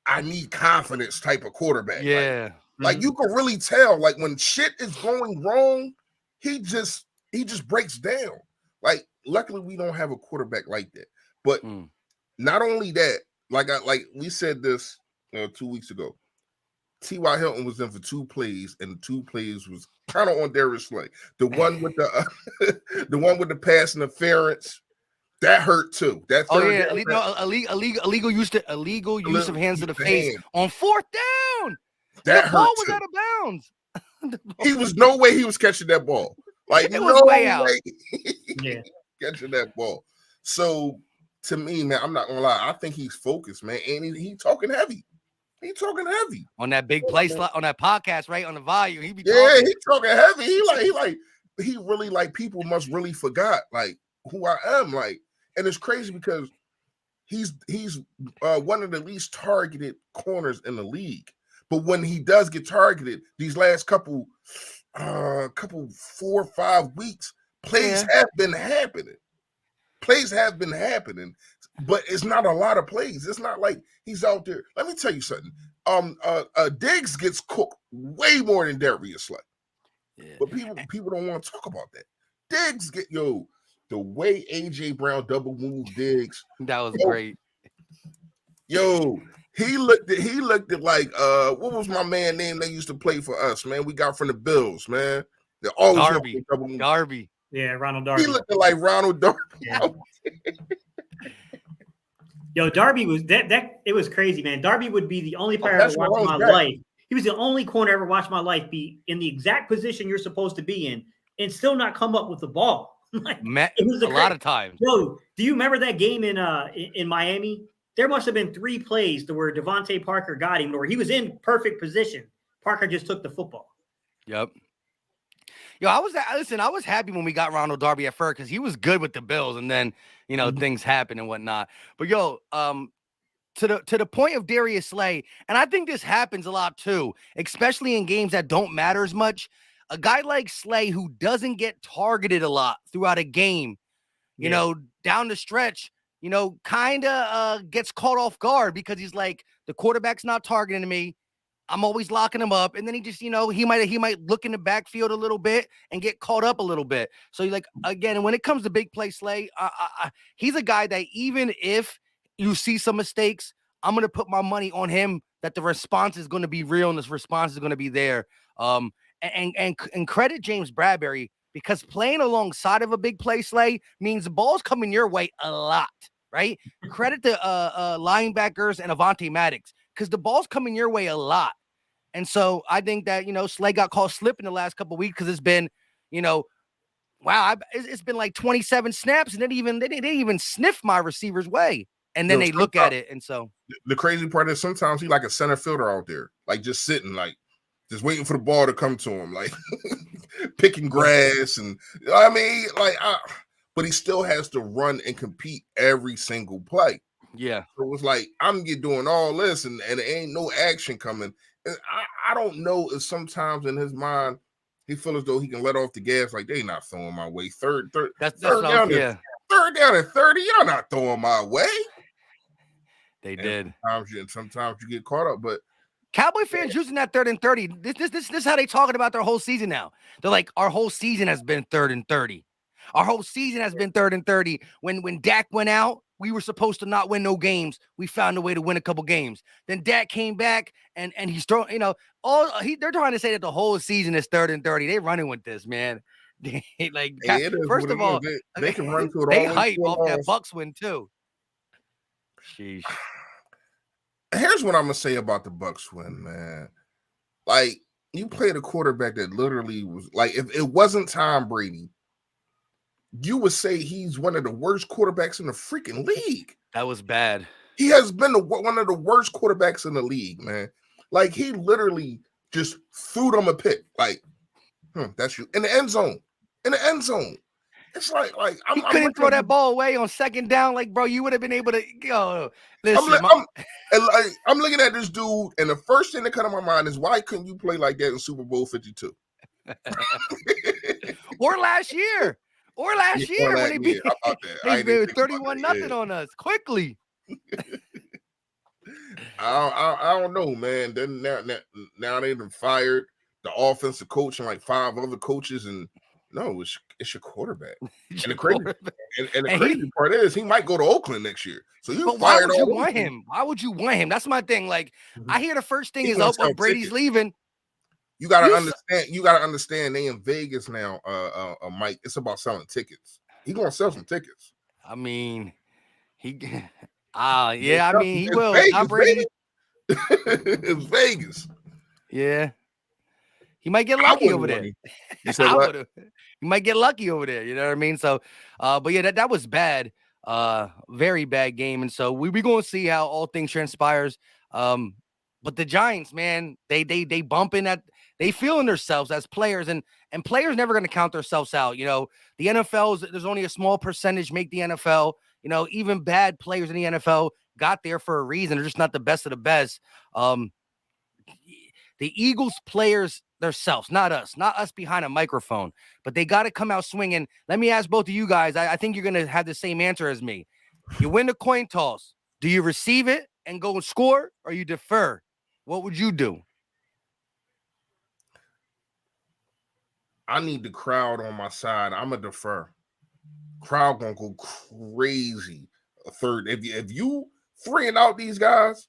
I need confidence type of quarterback. Yeah. Like you can really tell, like when shit is going wrong, he just breaks down. Like, luckily we don't have a quarterback like that. But not only that, like we said this 2 weeks ago, T.Y. Hilton was in for 2 plays, and the 2 plays was kind of on Darius Slay. The one with the one with the pass interference. That hurt too. That illegal use of hands to the face on 4th down. That the ball was out of bounds. He was no way he was catching that ball. Like it was way out. Catching that ball. So to me, man, I'm not gonna lie. I think he's focused, man, and he talking heavy. He talking heavy on that big play slot on that podcast, right on the volume. He talking heavy. He really like people must really forgot like who I am, like, and it's crazy because he's one of the least targeted corners in the league. But when he does get targeted, these last couple 4 or 5 weeks, plays have been happening. Plays have been happening, but it's not a lot of plays. It's not like he's out there. Let me tell you something. Diggs gets cooked way more than Darius Slay. Yeah. But people don't want to talk about that. Diggs the way AJ Brown double moved Diggs. That was great. Yo, he looked at like what was my man name that used to play for us, man? We got from the Bills, man. They always Darby. Yeah, Ronald Darby. He looked like Ronald Darby. Yeah. Yo, Darby was that it was crazy, man. Darby would be the only player I ever watched in my life. He was the only corner I ever watched in my life be in the exact position you're supposed to be in and still not come up with the ball. Like, it was a lot of times. Yo, do you remember that game in Miami? There must have been 3 plays to where Devontae Parker got him, where he was in perfect position. Parker just took the football. Yep. Yo, I was happy when we got Ronald Darby at first because he was good with the Bills, and then things happen and whatnot. But yo, to the point of Darius Slay, and I think this happens a lot too, especially in games that don't matter as much. A guy like Slay who doesn't get targeted a lot throughout a game, down the stretch, kind of gets caught off guard because he's like, the quarterback's not targeting me. I'm always locking him up. And then he just, he might look in the backfield a little bit and get caught up a little bit. So like, again, when it comes to big play Slay, he's a guy that even if you see some mistakes, I'm going to put my money on him that the response is going to be real and this response is going to be there. And credit James Bradberry, because playing alongside of a big play Slay means the ball's coming your way a lot, right? Credit the linebackers and Avonte Maddox, because the ball's coming your way a lot. And so I think that, Slay got caught slipping the last couple of weeks because it's been, wow, it's been like 27 snaps and they didn't even sniff my receiver's way. And then they look at it. And so the crazy part is sometimes he's like a center fielder out there, like just sitting, like just waiting for the ball to come to him, like picking grass. And but he still has to run and compete every single play. Yeah. So it was like, I'm doing all this and there ain't no action coming. And I don't know if sometimes in his mind, he feels as though he can let off the gas, like they not throwing my way. Third down and 30, you're not throwing my way. They did. Sometimes you get caught up, but Cowboy fans using that 3rd and 30. This is how they talking about their whole season now. They're like, our whole season has been 3rd and 30. Our whole season has been 3rd and 30. When Dak went out, we were supposed to not win no games. We found a way to win a couple games. Then Dak came back and he's throwing, they're trying to say that the whole season is 3rd and 30. They running with this, man. First of all, they can run through it. They hype off that Bucs win too. Sheesh. Here's what I'm gonna say about the Bucs win, man. Like, you played a quarterback that literally was like, if it wasn't Tom Brady, you would say he's one of the worst quarterbacks in the freaking league. That was bad. He has been one of the worst quarterbacks in the league, man. Like, he literally just threw them a pick. Like, that's you in the end zone. It's like he couldn't throw that ball away on 2nd down. Like, bro, you would have been able to go. Listen, I'm looking at this dude, and the first thing that comes to my mind is, why couldn't you play like that in Super Bowl 52? Or last year. When they beat 31-0 on us quickly. I don't know, man. Then now they've been fired the offensive coach and like 5 other coaches, and no, it's your quarterback. And the crazy part is he might go to Oakland next year. So why would you want him? Why would you want him? That's my thing. Like, I hear the first thing is, Brady's leaving. You gotta understand. They in Vegas now, Mike. It's about selling tickets. He gonna sell some tickets. I mean, he will. Vegas, it's Vegas. Yeah. He might get lucky over there. You said what? He might get lucky over there. You know what I mean? So, but yeah, that was bad. Very bad game. And so we going to see how all things transpires. But the Giants, man, they bumping at, they feeling themselves as players, and players never going to count themselves out. The NFL there's only a small percentage make the NFL. Even bad players in the NFL got there for a reason. They're just not the best of the best. The Eagles players themselves, not us behind a microphone, but they got to come out swinging. Let me ask both of you guys. I think you're going to have the same answer as me. You win the coin toss. Do you receive it and go and score, or you defer? What would you do? I need the crowd on my side. I'm a defer. Crowd gonna go crazy. A third. If you freeing out these guys,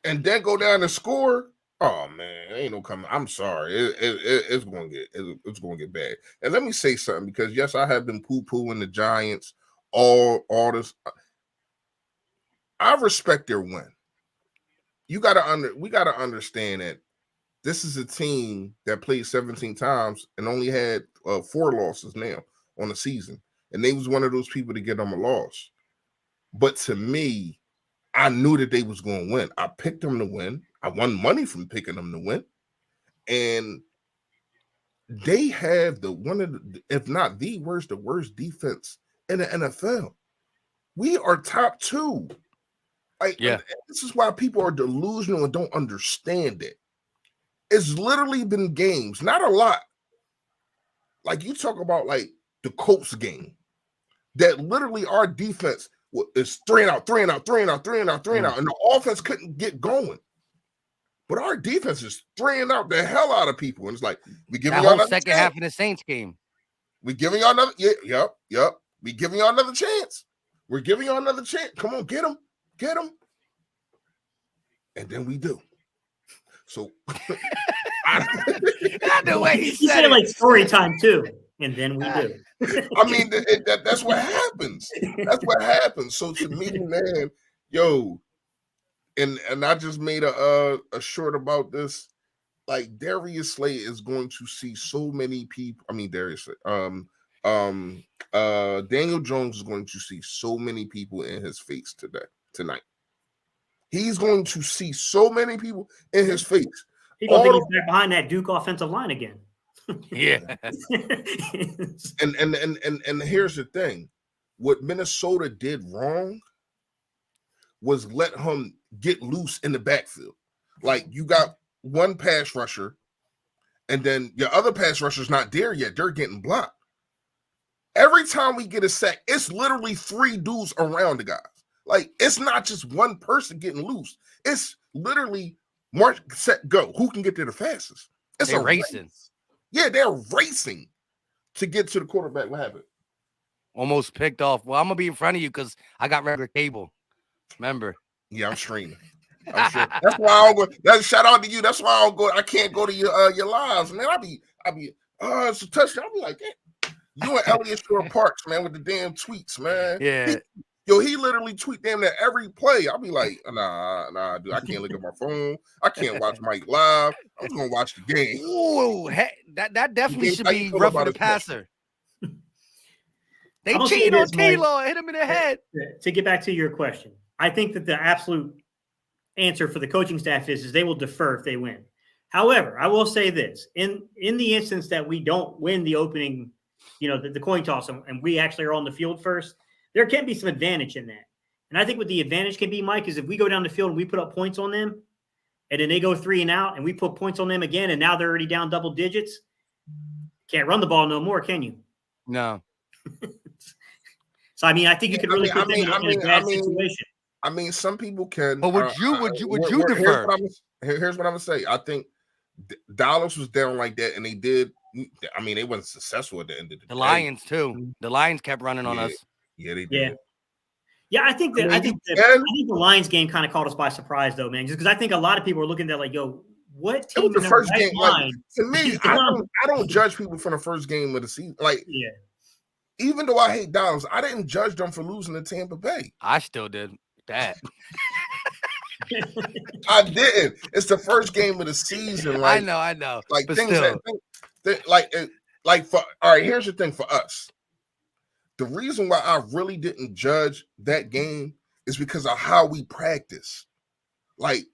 and then go down and score. Oh man, ain't no coming. I'm sorry, it's going to get bad. And let me say something, because yes, I have been poo-pooing the Giants all this. I respect their win. We got to understand that this is a team that played 17 times and only had 4 losses now on the season, and they was one of those people to get them a loss. But to me, I knew that they was going to win. I picked them to win. I won money from picking them to win. And they have if not the worst defense in the NFL. We are top 2. And this is why people are delusional and don't understand it. It's literally been games, not a lot. Like you talk about like the Colts game, that literally our defense is 3 and out, 3 and out, 3 and out, 3 and out, 3 and out, and the offense couldn't get going. But our defense is 3 and out the hell out of people, and it's like we giving y'all another second half in the Saints game. We giving y'all another, yep. We giving y'all another chance. We're giving y'all another chance. Come on, get them, and then we do. So the way he said it like story time too, and then we do. I mean, that's what happens. That's what happens. So to me, man, yo, and I just made a short about this. Like Darius Slay is going to see so many people. I mean, Daniel Jones is going to see so many people in his face tonight. He's going to see so many people in his face. People think he's back behind that Duke offensive line again. Yeah. and here's the thing. What Minnesota did wrong was let him get loose in the backfield. Like you got one pass rusher, and then your other pass rusher's not there yet. They're getting blocked. Every time we get a sack, it's literally 3 dudes around the guys. Like, it's not just one person getting loose. It's literally march, set, go. Who can get there the fastest? It's a racing. Race. Yeah, they're racing to get to the quarterback. What happened? Almost picked off. Well, I'm going to be in front of you because I got regular cable. Remember? Yeah, I'm streaming. I'm sure. That's why I don't go. That's shout out to you. That's why I don't go. I can't go to your lives, man. I be. It's a touchdown. I'll be like, hey, you and Elliott Shore Parks, man, with the damn tweets, man. Yeah. He literally tweet damn near every play. I'll be like, nah, dude. I can't look at my phone. I can't watch Mike live. I'm just gonna watch the game. Ooh, that definitely should be rough for the passer. They cheated on T-Law, hit him in the head. To get back to your question, I think that the absolute answer for the coaching staff is they will defer if they win. However, I will say this: in the instance that we don't win the opening, the coin toss, and we actually are on the field first, there can be some advantage in that. And I think what the advantage can be, Mike, is if we go down the field and we put up points on them, and then they go 3 and out, and we put points on them again, and now they're already down double digits. Can't run the ball no more, can you? No. So I mean, I think you could really put them in a bad situation. I mean, some people can. But would you defer? Here's what I'm gonna say. I think Dallas was down like that, and they did. I mean, they wasn't successful at the end of the day. The Lions too. The Lions kept running on us. Yeah, they did. Yeah, I think the Lions game kind of caught us by surprise, though, man. Just because I think a lot of people are looking at like, yo, what team? It was the first game. Like, to me, I don't judge people from the first game of the season. Like, yeah. Even though I hate Dallas, I didn't judge them for losing to Tampa Bay. I still did that. I didn't. It's the first game of the season. Like, I know. Like but things still. like for all right. Here's the thing for us. The reason why I really didn't judge that game is because of how we practice. Like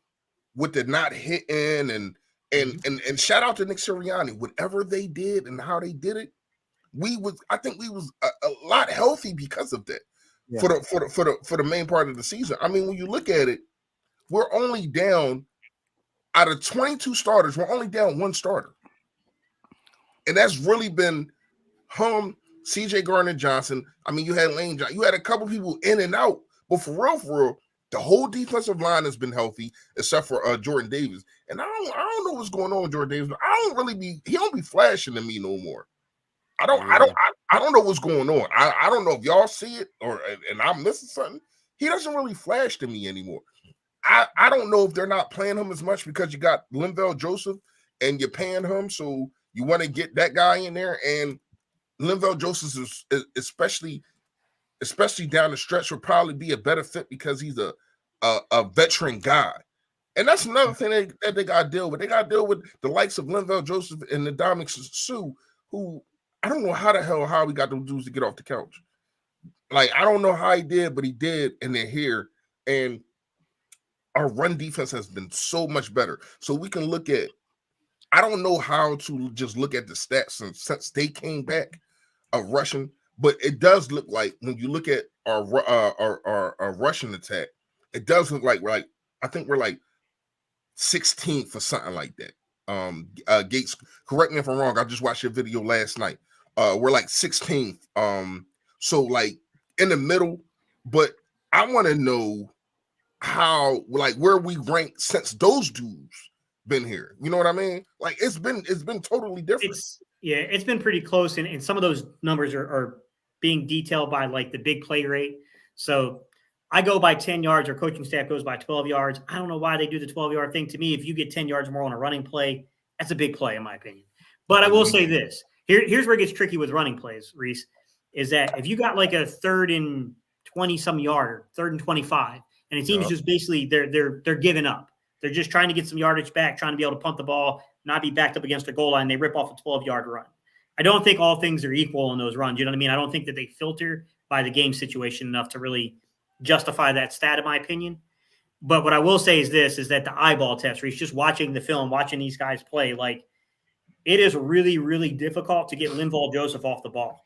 with the not hitting and shout out to Nick Sirianni. Whatever they did and how they did it, I think we was a lot healthy because of that. Yeah. For the main part of the season. I mean, when you look at it, we're only down out of 22 starters, we're only down 1 starter. And that's really been CJ Gardner-Johnson. I mean, you had Lane Johnson, you had a couple people in and out, but for real, the whole defensive line has been healthy, except for Jordan Davis. And I don't know what's going on with Jordan Davis. But he don't be flashing to me no more. I don't know what's going on. I don't know if y'all see it and I'm missing something. he doesn't really flash to me anymore. I don't know if they're not playing him as much because you got Linval Joseph and you're paying him, so you want to get that guy in there. And Linval Joseph is especially down the stretch will probably be a better fit because he's a veteran guy. And that's another thing that they got to deal with. They got to deal with the likes of Linval Joseph and the Dominic Sue, who I don't know how we got those dudes to get off the couch. Like, I don't know how he did, but he did, and they're here. And our run defense has been so much better. So we can look at, I don't know how to just look at the stats since they came back of rushing, but it does look like when you look at our rushing attack, it does look like I think we're like 16th or something like that. Gates, correct me if I'm wrong. I just watched your video last night. We're like 16th. So like in the middle, but I want to know how, like, where we rank since those dudes been here. You know what I mean? Like, it's been totally different. It's been pretty close, and some of those numbers are being detailed by like the big play rate. So I go by 10 yards, or coaching staff goes by 12 yards. I don't know why they do the 12-yard thing. To me, if you get 10 yards more on a running play, that's a big play in my opinion. But I will say this. Here's where it gets tricky with running plays, Reese, is that if you got like a 3rd and 20-some yard, 3rd and 25, and the team's just basically they're giving up. They're just trying to get some yardage back, trying to be able to punt the ball, not be backed up against the goal line. They rip off a 12-yard run. I don't think all things are equal in those runs. You know what I mean? I don't think that they filter by the game situation enough to really justify that stat, in my opinion. But what I will say is this, is that the eyeball test, Reese, just watching the film, watching these guys play, like, it is really, really difficult to get Linval Joseph off the ball.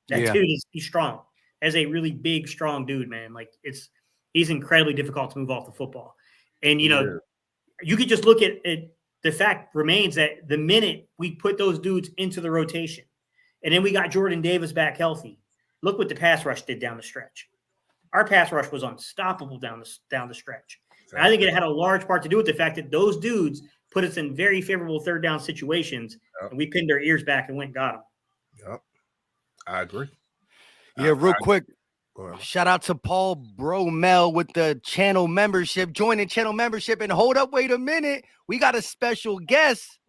That dude he's strong. As a really big, strong dude, man. Like, he's incredibly difficult to move off the football. And, you know, you could just look at the fact remains that the minute we put those dudes into the rotation, and then we got Jordan Davis back healthy, look what the pass rush did down the stretch. Our pass rush was unstoppable down the stretch. And I think it had a large part to do with the fact that those dudes put us in very favorable third down situations, and we pinned our ears back and went and got them. Yep, I agree. Yeah, real quick. Shout out to Paul Bromel with the channel membership. Join the channel membership, and hold up, wait a minute. We got a special guest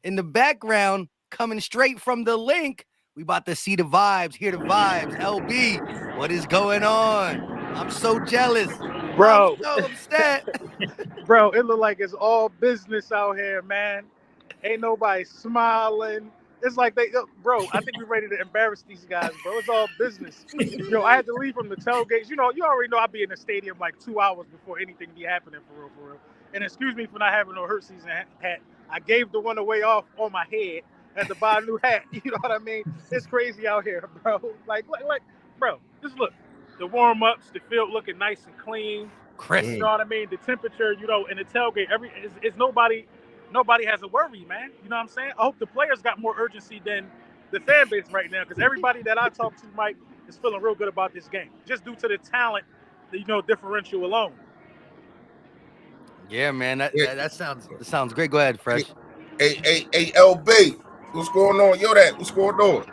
in the background coming straight from the link. We about to see the vibes, hear the vibes. LB, what is going on? I'm so jealous. Bro. I'm so upset. Bro, it look like it's all business out here, man. Ain't nobody smiling. It's like bro, I think we're ready to embarrass these guys, bro. It's all business. Yo, I had to leave from the tailgates. You know, you already know I'll be in the stadium like 2 hours before anything be happening for real. And excuse me for not having no hurt season hat. I gave the one away off on my head. Had to buy a new hat. You know what I mean? It's crazy out here, bro. Like, bro, just look. The warm-ups, the field looking nice and clean. Chris. You know what I mean? The temperature, you know, in the tailgate, it's nobody has a worry, man. You know what I'm saying? I hope the players got more urgency than the fan base right now, because everybody that I talk to, Mike, is feeling real good about this game, just due to the talent, differential alone. Yeah, man. That sounds great. Go ahead, Fresh. Hey, LB, what's going on? What's going on?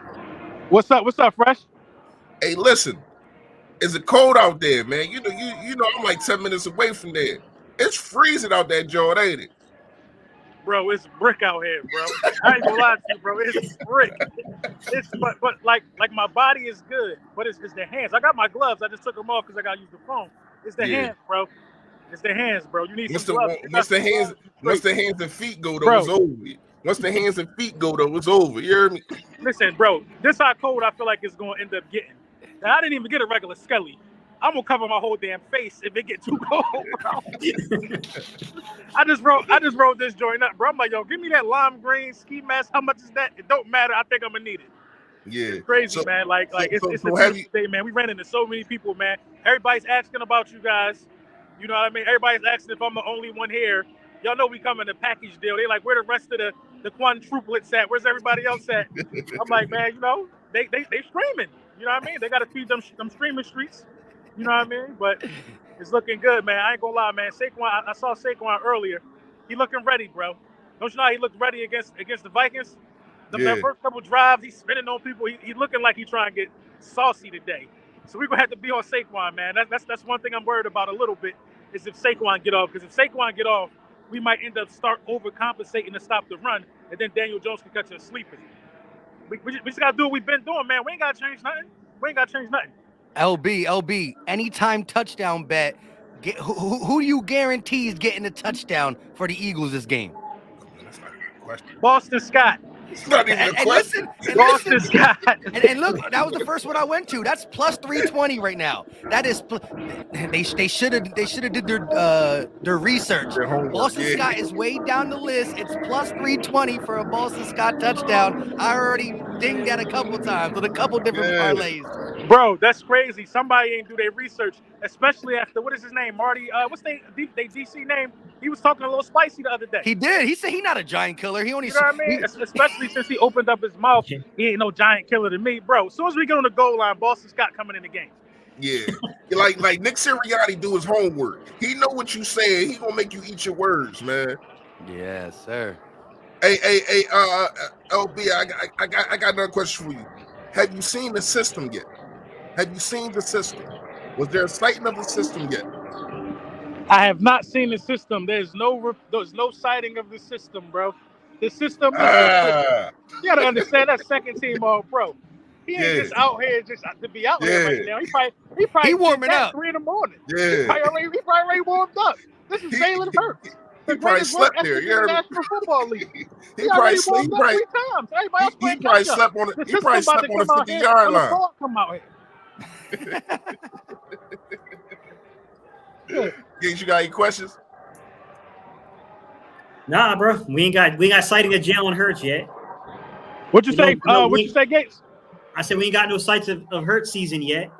What's up, Fresh? Hey, listen, it's cold out there, man. You know, I'm like 10 minutes away from there. It's freezing out there, Joe, ain't it? Bro, it's brick out here, bro. I ain't gonna lie to you, bro. It's brick. But like my body is good, but it's the hands. I got my gloves. I just took them off because I gotta use the phone. It's the hands, bro. It's the hands, bro. You need some gloves. Once the hands and feet go, though, it's over. Once the hands and feet go, though, it's over. You hear me? Listen, bro, this how cold I feel like it's going to end up getting. Now, I didn't even get a regular skelly. I'm going to cover my whole damn face if it get too cold, bro. I just wrote this joint up, bro. I'm like, yo, give me that lime green ski mask. How much is that? It don't matter. I think I'm going to need it. Yeah. It's crazy, man. It's a beautiful day, man. We ran into so many people, man. Everybody's asking about you guys. You know what I mean? Everybody's asking if I'm the only one here. Y'all know we come in a package deal. They like, where the rest of the quadruplets at? Where's everybody else at? I'm like, man, you know, they streaming. You know what I mean? They got to feed them streaming streets. You know what I mean? But it's looking good, man. I ain't gonna lie, man. Saquon, I saw Saquon earlier. He looking ready, bro. Don't you know how he looked ready against the Vikings? That first couple drives, he's spinning on people. He looking like he trying to get saucy today. So we're gonna have to be on Saquon, man. That's one thing I'm worried about a little bit is if Saquon get off. Because if Saquon get off, we might end up start overcompensating to stop the run, and then Daniel Jones can catch us sleeping. We just gotta do what we've been doing, man. We ain't gotta change nothing. LB, anytime touchdown bet. Who do you guarantee is getting a touchdown for the Eagles this game? That's not even a question. Boston Scott. It's not even a question. Boston Scott. And look, that was the first one I went to. That's plus 320 right now. That is they should have did their research. Boston Scott is way down the list. It's plus 320 for a Boston Scott touchdown. I already dinged that a couple times with a couple different parlays. Bro, that's crazy. Somebody ain't do their research, especially after what is his name, Marty? What's they DC name? He was talking a little spicy the other day. He did. He said he's not a giant killer. He only. You know what I mean? Especially since he opened up his mouth, he ain't no giant killer to me, bro. As soon as we get on the goal line, Boston Scott coming in the game. Yeah, like Nick Sirianni do his homework. He know what you saying. He gonna make you eat your words, man. Yes, sir. Hey, LB, I got another question for you. Have you seen the system yet? Have you seen the system? Was there a sighting of the system yet? I have not seen the system. There's no sighting of the system, bro. The system. You gotta understand that second team, bro. He ain't just out here just to be out here right now. He probably warming up 3 in the morning. Yeah. He probably already warmed up. This is Jalen Hurts. He probably slept there. In the National Football League. He probably slept. He probably slept on it. He probably slept on the 50-yard line. Come out here. Gates, you got any questions? Nah, bro. We ain't got sighting of Jalen Hurts yet. What'd you say? What'd you say, Gates? I said we ain't got no sights of Hurts season yet.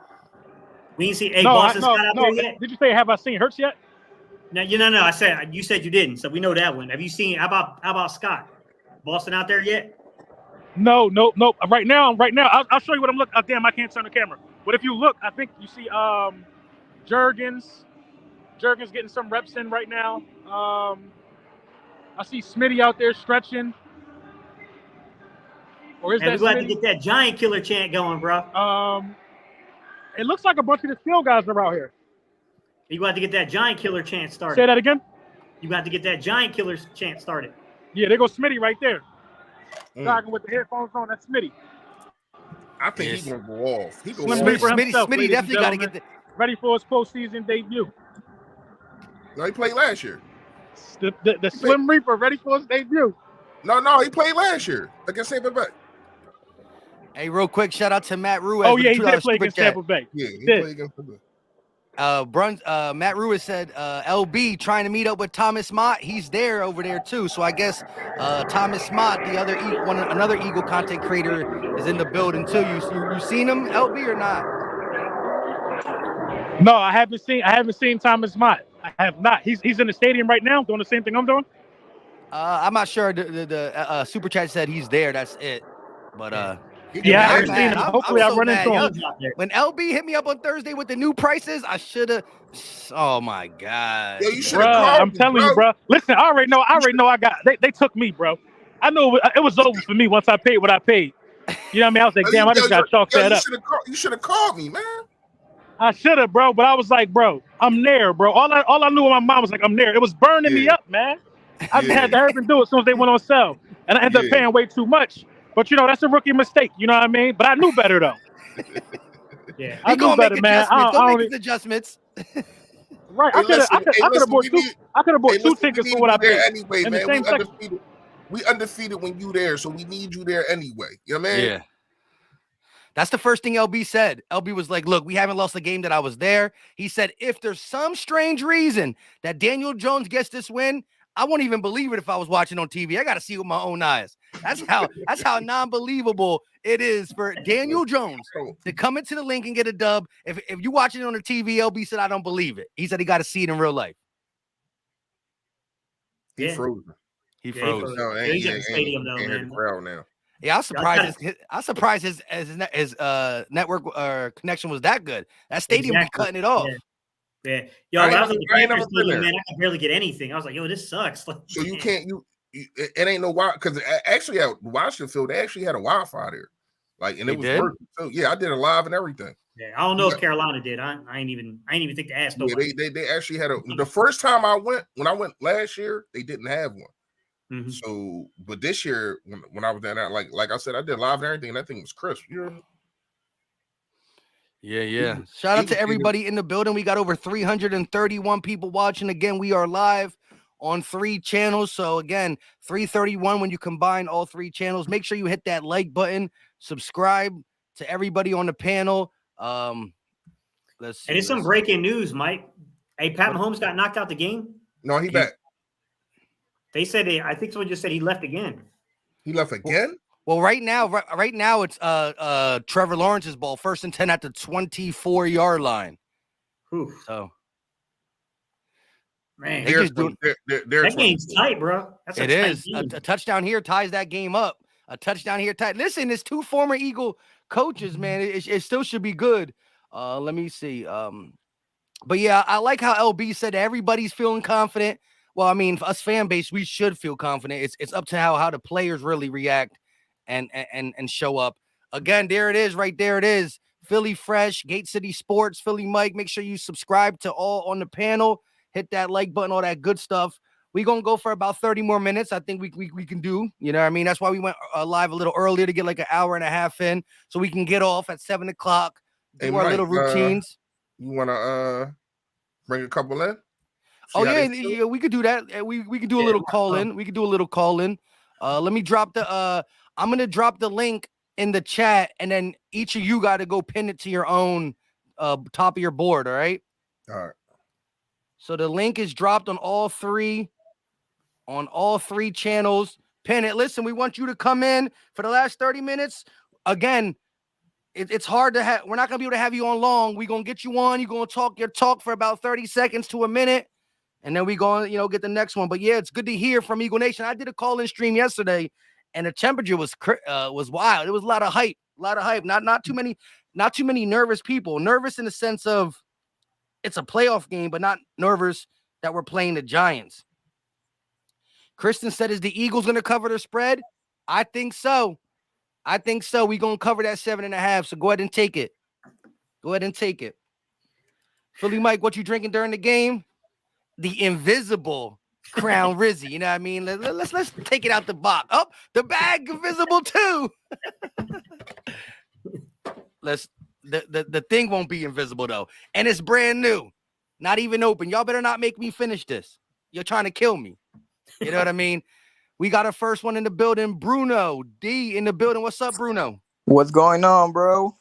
We ain't seen Boston Scott out there yet. Did you say have I seen Hurts yet? No. I said you said you didn't, so we know that one. Have you seen? How about Scott? Boston out there yet? No. Right now, I'll show you what I'm looking. Oh, damn, I can't turn the camera. But if you look, I think you see Jurgens getting some reps in right now. I see Smitty out there stretching. Or is that we got to get that giant killer chant going, bro. It looks like a bunch of the skill guys are out here. You got to get that giant killer chant started. Say that again. You got to get that giant killer chant started. Yeah, there goes Smitty right there. Talking with the headphones on. That's Smitty. I think he's gonna go off. Smitty definitely got to get the ready for his postseason debut. No, he played last year. The Slim Reaper ready for his debut. No, he played last year against Tampa Bay. Hey, real quick, shout out to Matt Ruiz. Oh yeah, he did play against Tampa Bay. Yeah, he played against Tampa Bay. Matt Ruiz said LB trying to meet up with Thomas Mott. He's there over there too. So I guess Thomas Mott, another Eagle content creator, is in the building too. You seen him, LB, or not? No, I haven't seen Thomas Mott. I have not. He's in the stadium right now doing the same thing I'm doing. I'm not sure. The super chat said he's there. That's it. But I haven't seen him. Hopefully, I run into him. When LB hit me up on Thursday with the new prices, I should have. Oh my god! Yeah, you should have called I'm telling you, bro. Listen, I already know. I got. They took me, bro. I know it was over for me once I paid what I paid. You know what I mean? I was like, damn, I just got chalked that up. You should have called me, man. I should have, bro. But I was like, bro, I'm there, bro. All I knew in my mind was like, I'm there. It was burning me up, man. I had to hurry and do it as soon as they went on sale, and I ended up paying way too much. But that's a rookie mistake. You know what I mean? But I knew better though. Yeah, I knew better, man. Don't make adjustments. Right. I could have bought two tickets for what I paid. Anyway, man, we undefeated when you there, so we need you there anyway. You know what I mean? Yeah. That's the first thing LB said. LB was like, look, we haven't lost a game that I was there. He said, if there's some strange reason that Daniel Jones gets this win, I won't even believe it if I was watching on TV. I got to see it with my own eyes. That's how non-believable it is for Daniel Jones to come into the link and get a dub. If you watching it on the TV, LB said, I don't believe it. He said he got to see it in real life. He frozen. He froze. He's at the stadium though, man. Crowd now. Yeah, I was surprised his network connection was that good. That stadium be cutting it off. Yeah. Yo, when I was at the Panthers stadium, man, I could barely get anything. I was like, yo, this sucks. So you can't it ain't no wild because actually at Washington Field they actually had a Wi-Fi there. Like and it was working. So yeah, I did it live and everything. Yeah, I don't know if Carolina did. I ain't even think to ask nobody. They actually had the first time when I went last year, they didn't have one. Mm-hmm. So, but this year when I was down there, like I said, I did live and everything. That thing was crisp. Yeah. Shout out to everybody in the building. We got over 331 people watching. Again, we are live on 3 channels. So again, 331 when you combine all 3 channels. Make sure you hit that like button, subscribe to everybody on the panel. Let's see. And it's some breaking news, Mike. Hey, Pat Mahomes got knocked out the game. No, he back. They said I think someone just said he left again. He left again? Well, right now it's Trevor Lawrence's ball, 1st and 10 at the 24-yard line. Whew. So man, that game's tight, bro. It is. A touchdown here ties that game up. A touchdown here tight. Listen, it's 2 former Eagle coaches, man. It still should be good. Let me see. But yeah, I like how LB said everybody's feeling confident. Well, I mean, for us fan base, we should feel confident. It's up to how the players really react and show up. Again, there it is, right there it is. Philly Fresh, Gate City Sports, Philly Mike. Make sure you subscribe to all on the panel. Hit that like button, all that good stuff. We're going to go for about 30 more minutes. I think we can do, you know what I mean? That's why we went live a little earlier to get like an hour and a half in so we can get off at 7 o'clock, do our little routines. You want to bring a couple in? Oh, yeah, we could do that. We could do a little call in. We could do a little call in. Let me drop I'm going to drop the link in the chat, and then each of you got to go pin it to your own top of your board, all right? All right. So the link is dropped on all three channels. Pin it. Listen, we want you to come in for the last 30 minutes. Again, it's hard to have. We're not going to be able to have you on long. We're going to get you on. You're going to talk your talk for about 30 seconds to a minute. And then we're going to, get the next one. But yeah, it's good to hear from Eagle Nation. I did a call-in stream yesterday, and the temperature was wild. It was a lot of hype. Not too many nervous people. Nervous in the sense of it's a playoff game, but not nervous that we're playing the Giants. Kristen said, is the Eagles going to cover the spread? I think so. We're going to cover that 7.5. So go ahead and take it. Philly Mike, what you drinking during the game? The invisible Crown Rizzy. You know what I mean? Let's take it out the box. Oh, the bag invisible too. The thing won't be invisible though. And it's brand new. Not even open. Y'all better not make me finish this. You're trying to kill me. You know what I mean? We got our first one in the building. Bruno D in the building. What's up, Bruno? What's going on, bro?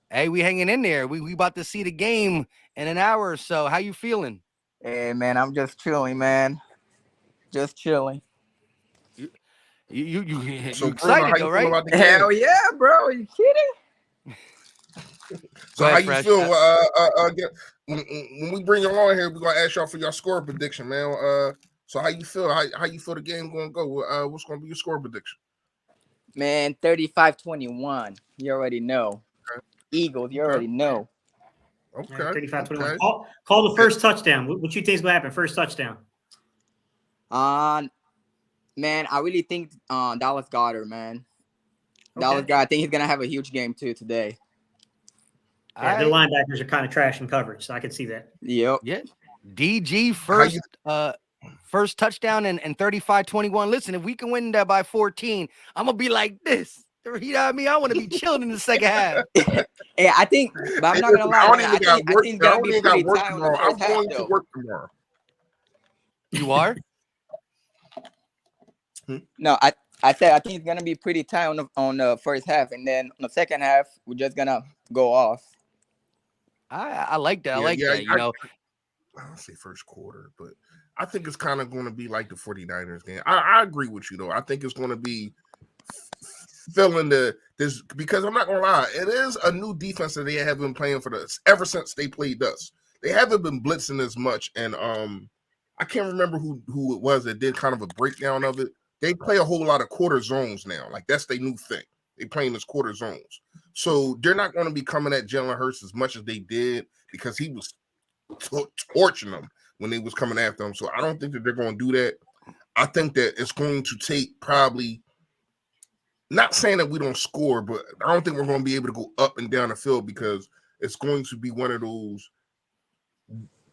Hey, we hanging in there. We about to see the game in an hour or so. How you feeling? Hey, man, I'm just chilling, man. Just chilling. You So excited Bruno, though, right? Hell yeah, bro. Are you kidding? So how you feel? When we bring you on here, we're gonna ask y'all for your score prediction, man. So how you feel? How you feel the game gonna go? What's gonna be your score prediction? Man, 35-21. You already know. Okay. Eagles, you already know. Okay. 35-21. Okay. Call the first touchdown. What you think is gonna happen? First touchdown. Man, I really think Dallas Goedert, man. Okay. Dallas Goedert, I think he's gonna have a huge game too today. Yeah, the linebackers are kind of trash in coverage, so I can see that. Yep. Yeah. DG first touchdown and 35-21. Listen, if we can win that by 14, I'm gonna be like this. You know what I mean? I want to be chilling in the second half. Yeah, I think, but I'm not gonna lie. I think it's gonna be pretty tight on the first half, I'm going though. to work tomorrow. You are? No, I said I think it's gonna be pretty tight on the first half, and then on the second half we're just gonna go off. I like that. I don't say first quarter, but I think it's kind of going to be like the 49ers game. I agree with you though. I think it's going to be filling this because I'm not going to lie, it is a new defense that they have been playing for us ever since they played us. They haven't been blitzing as much, and I can't remember who it was that did kind of a breakdown of it. They play a whole lot of quarter zones now. Like that's their new thing. They playing as quarter zones. So they're not going to be coming at Jalen Hurts as much as they did because he was torching them when they was coming after him. So I don't think that they're going to do that. I think that it's going to take probably, not saying that we don't score, but I don't think we're going to be able to go up and down the field because it's going to be one of those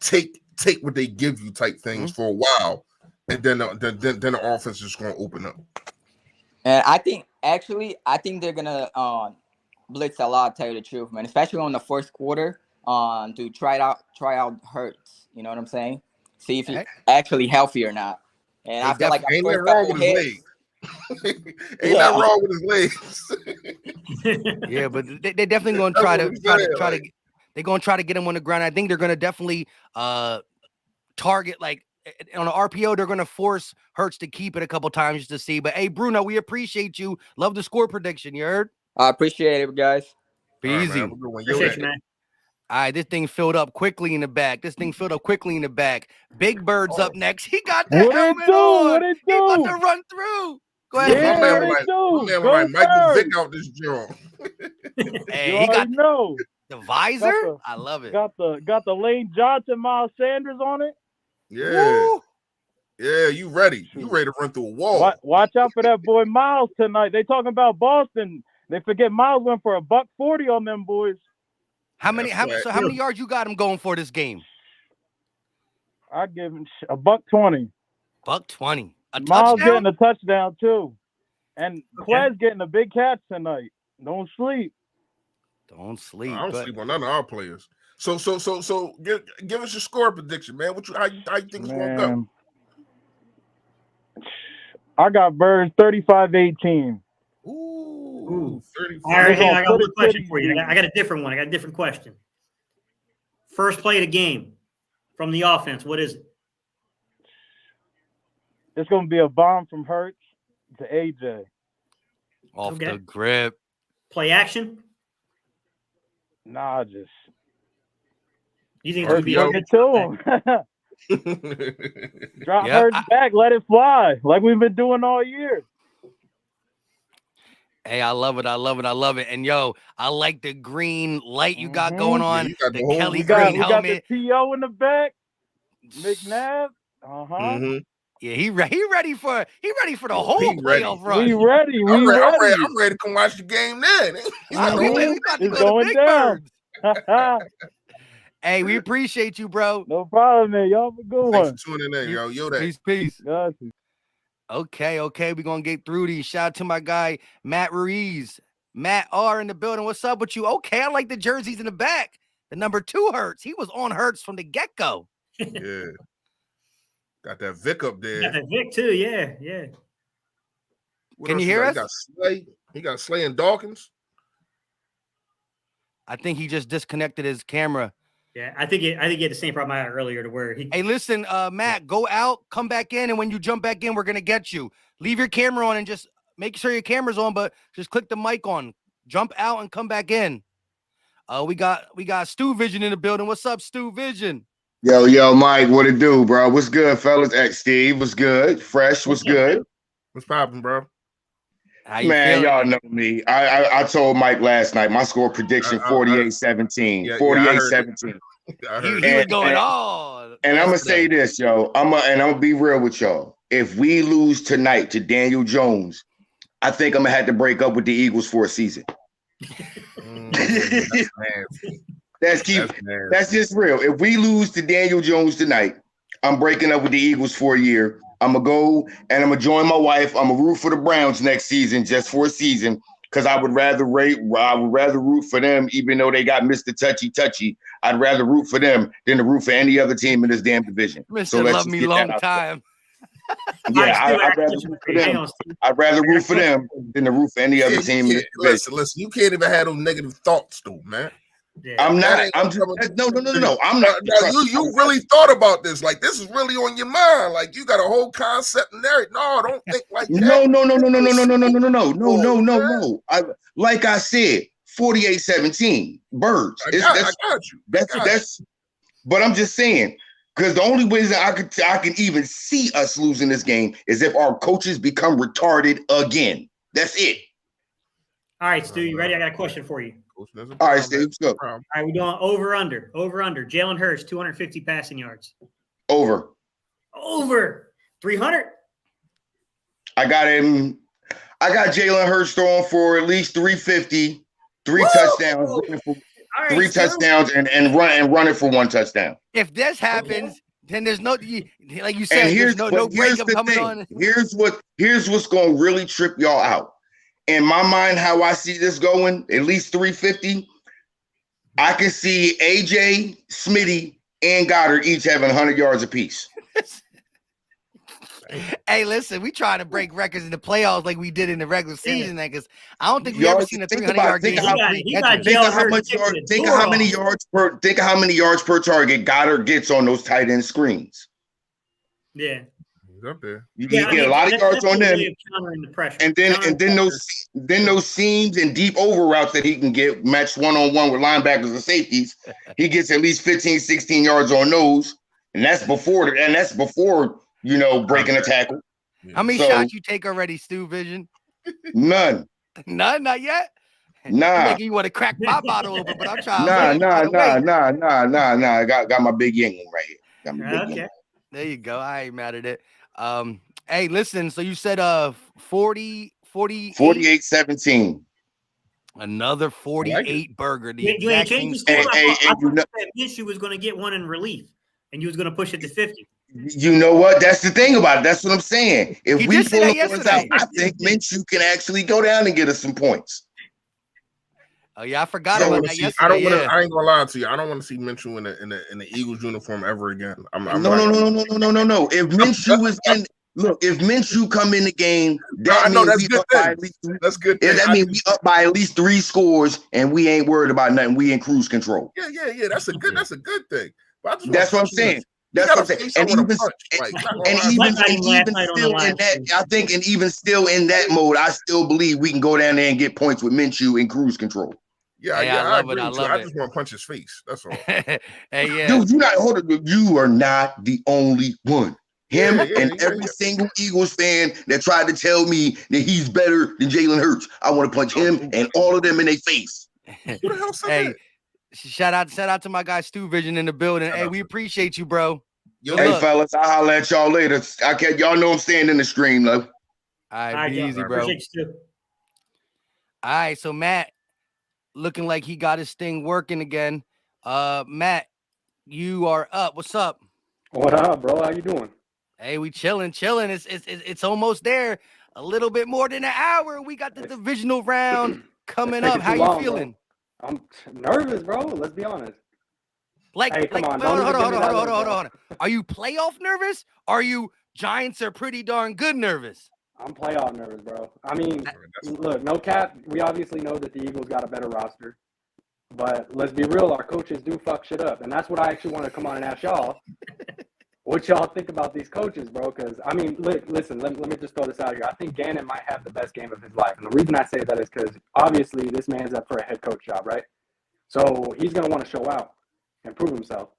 take what they give you type things for a while, and then the offense is going to open up. And I think they're gonna blitz a lot. Tell you the truth, man. Especially on the first quarter, to try out Hurts. You know what I'm saying? See if he's actually healthy or not. And I feel like ain't nothing wrong with his legs. Ain't nothing wrong with his legs. Yeah, but they're definitely going to try to they're going to try to get him on the ground. I think they're going to definitely target, like on an RPO, they're going to force Hurts to keep it a couple times just to see. But hey, Bruno, we appreciate you. Love the score prediction. You heard? I appreciate it, guys. Be easy. Appreciate you, man. All right, this thing filled up quickly in the back. Big Bird's up next. He got the helmet on. He about to run through. Go ahead. Yeah, my man, Michael Vick out this joint. Hey, he got know. The visor. I love it. Got the Lane Johnson, Miles Sanders on it. Yeah. Woo. Yeah, you ready. You ready to run through a wall. Watch out for that boy Miles tonight. They talking about Boston. They forget Miles went for $140 on them boys. How many yards you got him going for this game? I give him $120. $120. Miles getting a touchdown too. And Quez getting a big catch tonight. Don't sleep. I don't sleep on none of our players. So give us your score prediction, man. How you think it's gonna go? I got Birds 35-18. Ooh. 35. All right, I got one question for you. I got a different one. I got a different question. First play of the game from the offense. What is it? It's going to be a bomb from Hurts to AJ. Off the grip. Play action? Nah, just. You think it's going to be it to him? Drop Hurts back, let it fly, like we've been doing all year. Hey, I love it. And yo, I like the green light you got going on. Yeah, got the Kelly green helmet. We got the TO in the back. McNabb. Yeah, he ready for the whole playoff run. We ready. I'm ready to come watch the game then. We about to it's go to Big down. Hey, we appreciate you, bro. No problem, man. Y'all have a good one. Thanks for tuning in, yo. Yo, that. Peace. Got you. Okay. We're going to get through these. Shout out to my guy, Matt Ruiz. Matt R in the building. What's up with you? Okay, I like the jerseys in the back. The number 2 Hurts. He was on Hurts from the get-go. Yeah. Got that Vic up there. Got that Vic too, yeah. Can you hear us? He got Slay and Dawkins. I think he just disconnected his camera. Yeah, I think he had the same problem I had earlier to where he. Hey, listen, Matt, go out, come back in, and when you jump back in, we're gonna get you. Leave your camera on and just make sure your camera's on, but just click the mic on. Jump out and come back in. We got Stu Vision in the building. What's up, Stu Vision? Yo, Mike, what it do, bro? What's good, fellas? Steve, what's good? Fresh, what's good? What's poppin', bro? Man, y'all know me. I told Mike last night, my score prediction 48-17. 48-17. He was going on. And I'm gonna say this, yo. I'm gonna be real with y'all. If we lose tonight to Daniel Jones, I think I'm gonna have to break up with the Eagles for a season. That's just real. If we lose to Daniel Jones tonight, I'm breaking up with the Eagles for a year. I'm going to go and I'm going to join my wife. I'm going to root for the Browns next season, just for a season, because I would rather root for them, even though they got Mr. Touchy. I'd rather root for them than to root for any other team in this damn division. Mr. Love Me Long Time. Yeah, I'd rather root for them. I'd rather root for them than to root for any other team in this division. Listen, you can't even have those negative thoughts, though, man. Yeah, I'm not. I'm just no. I'm not. You really thought about this? Like, this is really on your mind? Like, you got a whole concept and everything? No, don't think like that. No. Like I said, 48-17. Birds. I got you. That's. But I'm just saying, because the only way that I can even see us losing this game is if our coaches become retarded again. That's it. All right, Stu, you ready? I got a question for you. All right, Steve, let's go. All right, we're doing over under. Jalen Hurts, 250 passing yards. Over 300. I got Jalen Hurts throwing for at least 350, 3 touchdowns, 3 touchdowns and run it for 1 touchdown. If this happens, then there's no, like you said, And here's no breakup the coming thing. on. Here's what's going to really trip y'all out. In my mind, how I see this going, at least 350. I can see AJ, Smitty, and Goddard each having 100 yards apiece. Hey, listen, we trying to break records in the playoffs like we did in the regular season, because I don't think we ever seen a 300-yard game. Think of how many yards per target Goddard gets on those tight end screens. Yeah. Up there. You get a lot of yards on them, and then those seams and deep over routes that he can get matched one-on-one with linebackers and safeties. He gets at least 15, 16 yards on those, and that's before breaking a tackle. How many shots you take already, Stu Vision? None, not yet. Nah. Making you want to crack my bottle open, but I'm trying. Nah. I got my big Yingling right here. Got my big Yingling. There you go. I ain't mad at it. Hey, listen, so you said 48-17. Another 48 burger. You ain't changed the score. I thought Minshew was going to get one in relief, and you was going to push it to 50. You know what? That's the thing about it. That's what I'm saying. If we pull the points out, I think Minshew can actually go down and get us some points. Oh yeah, I forgot about that yesterday. I ain't gonna lie to you. I don't want to see Minshew in the Eagles uniform ever again. No. If Minshew is in, if Minshew come in the game, that means we up by at least 3. That's good. That means we up by at least 3 scores, and we ain't worried about nothing. We in cruise control. Yeah. That's a good thing. That's what I'm saying. That's what I'm saying. And even still in that mode, I still believe we can go down there and get points with Minshew in cruise control. Yeah, I love it. I just want to punch his face. That's all. Hey, yeah. Dude, you are not the only one. Every single Eagles fan that tried to tell me that he's better than Jalen Hurts, I want to punch him and all of them in their face. Who the hell said that? Shout out to my guy Stu Vision in the building. Hey, we appreciate you, bro. Fellas, I'll holler at y'all later. Y'all know I'm staying in the stream, though. All right, be easy, bro. All right, so Matt, looking like he got his thing working again. Matt, you are up. What's up? What up, bro? How you doing? Hey, we chilling. It's almost there. A little bit more than an hour. We got the divisional round coming up. How you feeling? Bro. I'm nervous, bro. Let's be honest. Hold on. Are you playoff nervous? Are you Giants are pretty darn good nervous? I'm playoff nervous, bro. I mean, look, no cap. We obviously know that the Eagles got a better roster. But let's be real, our coaches do fuck shit up. And that's what I actually want to come on and ask y'all. What y'all think about these coaches, bro? Because, I mean, listen, let me just throw this out here. I think Gannon might have the best game of his life. And the reason I say that is because, obviously, this man's up for a head coach job, right? So he's going to want to show out and prove himself.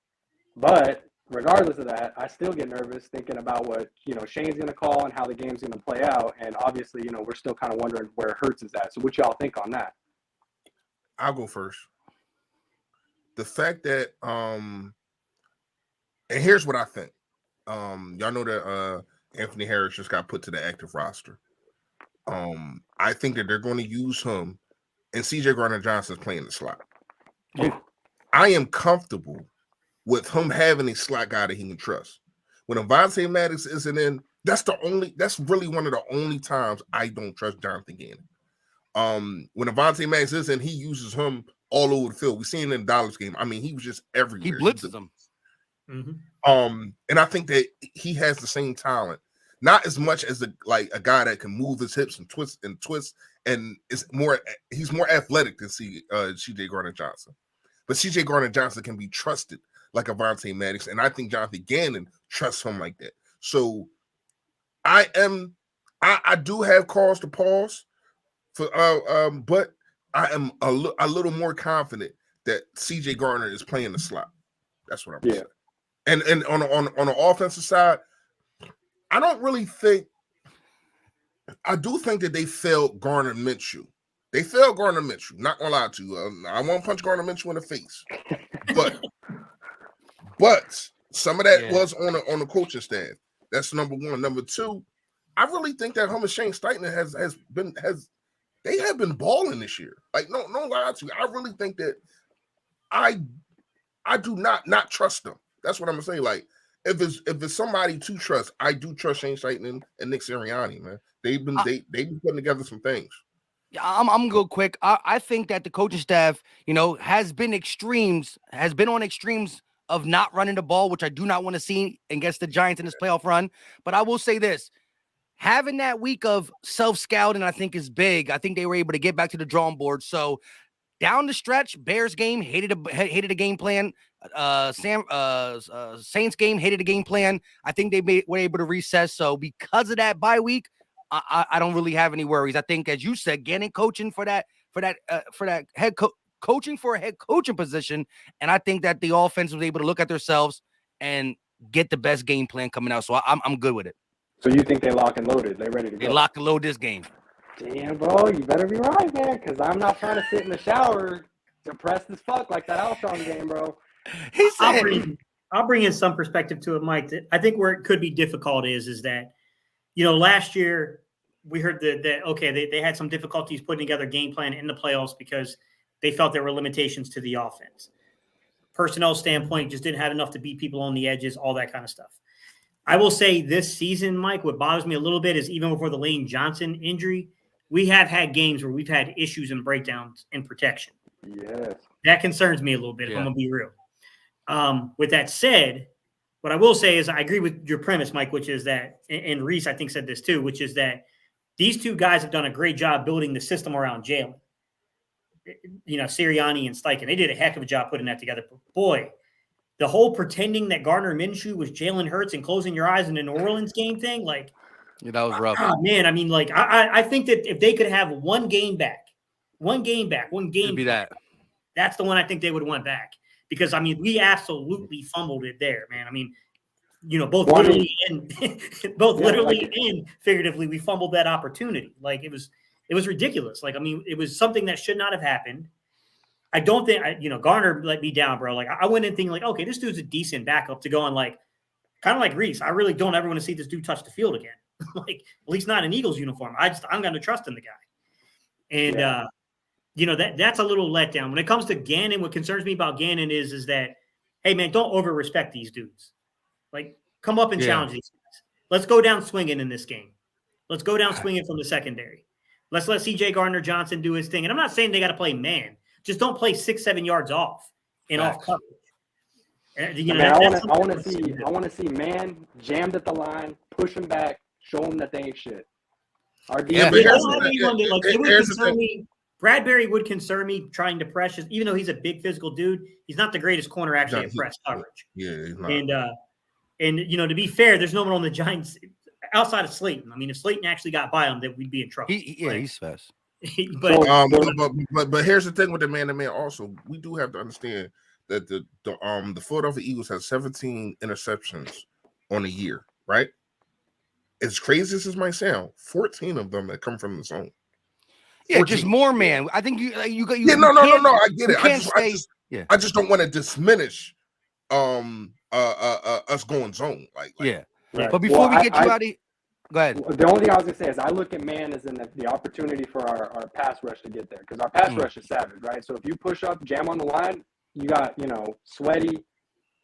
But regardless of that, I still get nervous thinking about what, Shane's going to call and how the game's going to play out. And obviously, we're still kind of wondering where Hurts is at. So what y'all think on that? I'll go first. The fact that, and here's what I think. Y'all know that Anthony Harris just got put to the active roster. I think that they're going to use him, and CJ Gardner-Johnson's playing the slot. Yeah. I am comfortable with him having a slot guy that he can trust. When Avonte Maddox isn't in, that's really one of the only times I don't trust Jonathan Gannon. When Avonte Maddox is in, he uses him all over the field. We seen it in the Dallas game. I mean, he was just everywhere. He blitzes them. Mm-hmm. And I think that he has the same talent, not as much as a guy that can move his hips and twist, and he's more athletic than CJ Gardner-Johnson. But CJ Gardner-Johnson can be trusted like Avonte Maddox, and I think Jonathan Gannon trusts him like that. So I do have cause to pause for but I am a little more confident that CJ Gardner is playing the slot. That's what I'm saying. And on the offensive side, I don't really think. I do think that they failed Gardner Minshew. They failed Gardner Minshew. Not gonna lie to you. I won't punch Gardner Minshew in the face, but some of that was on the coaching staff. That's number one. Number two, I really think that him and Shane Steichen they have been balling this year. Like no lie to you. I really think that I do not trust them. That's what I'm gonna say. Like, if it's somebody to trust, I do trust Shane Steichen and Nick Sirianni, man. They've been putting together some things. Yeah, I'm gonna go quick. I think that the coaching staff, has been on extremes of not running the ball, which I do not want to see against the Giants in this playoff run. But I will say this: having that week of self-scouting, I think, is big. I think they were able to get back to the drawing board. So down the stretch, Bears game hated a game plan. Saints game hated a game plan. I think they were able to recess. So because of that bye week, I don't really have any worries. I think, as you said, Gannon coaching for that coaching for a head coaching position, and I think that the offense was able to look at themselves and get the best game plan coming out. So I'm good with it. So you think they lock and loaded? They ready to go? They lock and load this game. Damn, bro, you better be right, man, because I'm not trying to sit in the shower depressed as fuck like that Alshon game, bro. He said, I'll bring in some perspective to it, Mike. I think where it could be difficult is that, last year we heard that they had some difficulties putting together a game plan in the playoffs because they felt there were limitations to the offense. Personnel standpoint, just didn't have enough to beat people on the edges, all that kind of stuff. I will say this season, Mike, what bothers me a little bit is even before the Lane Johnson injury, we have had games where we've had issues and breakdowns in protection. Yes. That concerns me a little bit, if I'm going to be real. With that said, what I will say is I agree with your premise, Mike, which is that, and Reese, I think, said this too, which is that these two guys have done a great job building the system around Jalen. Sirianni and Steichen, they did a heck of a job putting that together. But boy, the whole pretending that Gardner Minshew was Jalen Hurts and closing your eyes in the New Orleans game thing, like, yeah, that was rough. Man, I mean, I think that if they could have one game back, It'd be that. That's the one I think they would want back. Because, I mean, we absolutely fumbled it there, man. I mean, both literally and figuratively, we fumbled that opportunity. Like, it was ridiculous. Like, I mean, it was something that should not have happened. I don't think, Garner let me down, bro. Like, I went in thinking, like, okay, this dude's a decent backup to go on, like, kind of like Reese. I really don't ever want to see this dude touch the field again. Like, at least not in Eagles uniform. I'm going to trust in the guy. And, that's a little letdown. When it comes to Gannon, what concerns me about Gannon is that, hey, man, don't over-respect these dudes. Like, come up and challenge these guys. Let's go down swinging in this game. Let's go down swinging from the secondary. Let's let C.J. Gardner-Johnson do his thing. And I'm not saying they got to play man. Just don't play 6-7 yards off and off coverage. I want to see man jammed at the line, push him back, show him that they ain't shit. Bradbury would concern me trying to press, even though he's a big physical dude. He's not the greatest corner actually at press coverage. Yeah, he's not. And to be fair, there's no one on the Giants outside of Slayton. I mean, if Slayton actually got by him, then we'd be in trouble. He's fast. but here's the thing with the man-to-man. Also, we do have to understand that the Philadelphia Eagles have 17 interceptions on a year, right? As crazy as this might sound, 14 of them that come from the zone. Yeah, 14. Just more man. I think you. Yeah, no. I get it. I just don't want to diminish us going zone. Yeah. Right. But before we get you out of here, go ahead. The only thing I was gonna say is I look at man as in the opportunity for our pass rush to get there because our pass rush is savage, right? So if you push up, jam on the line, you got Sweaty,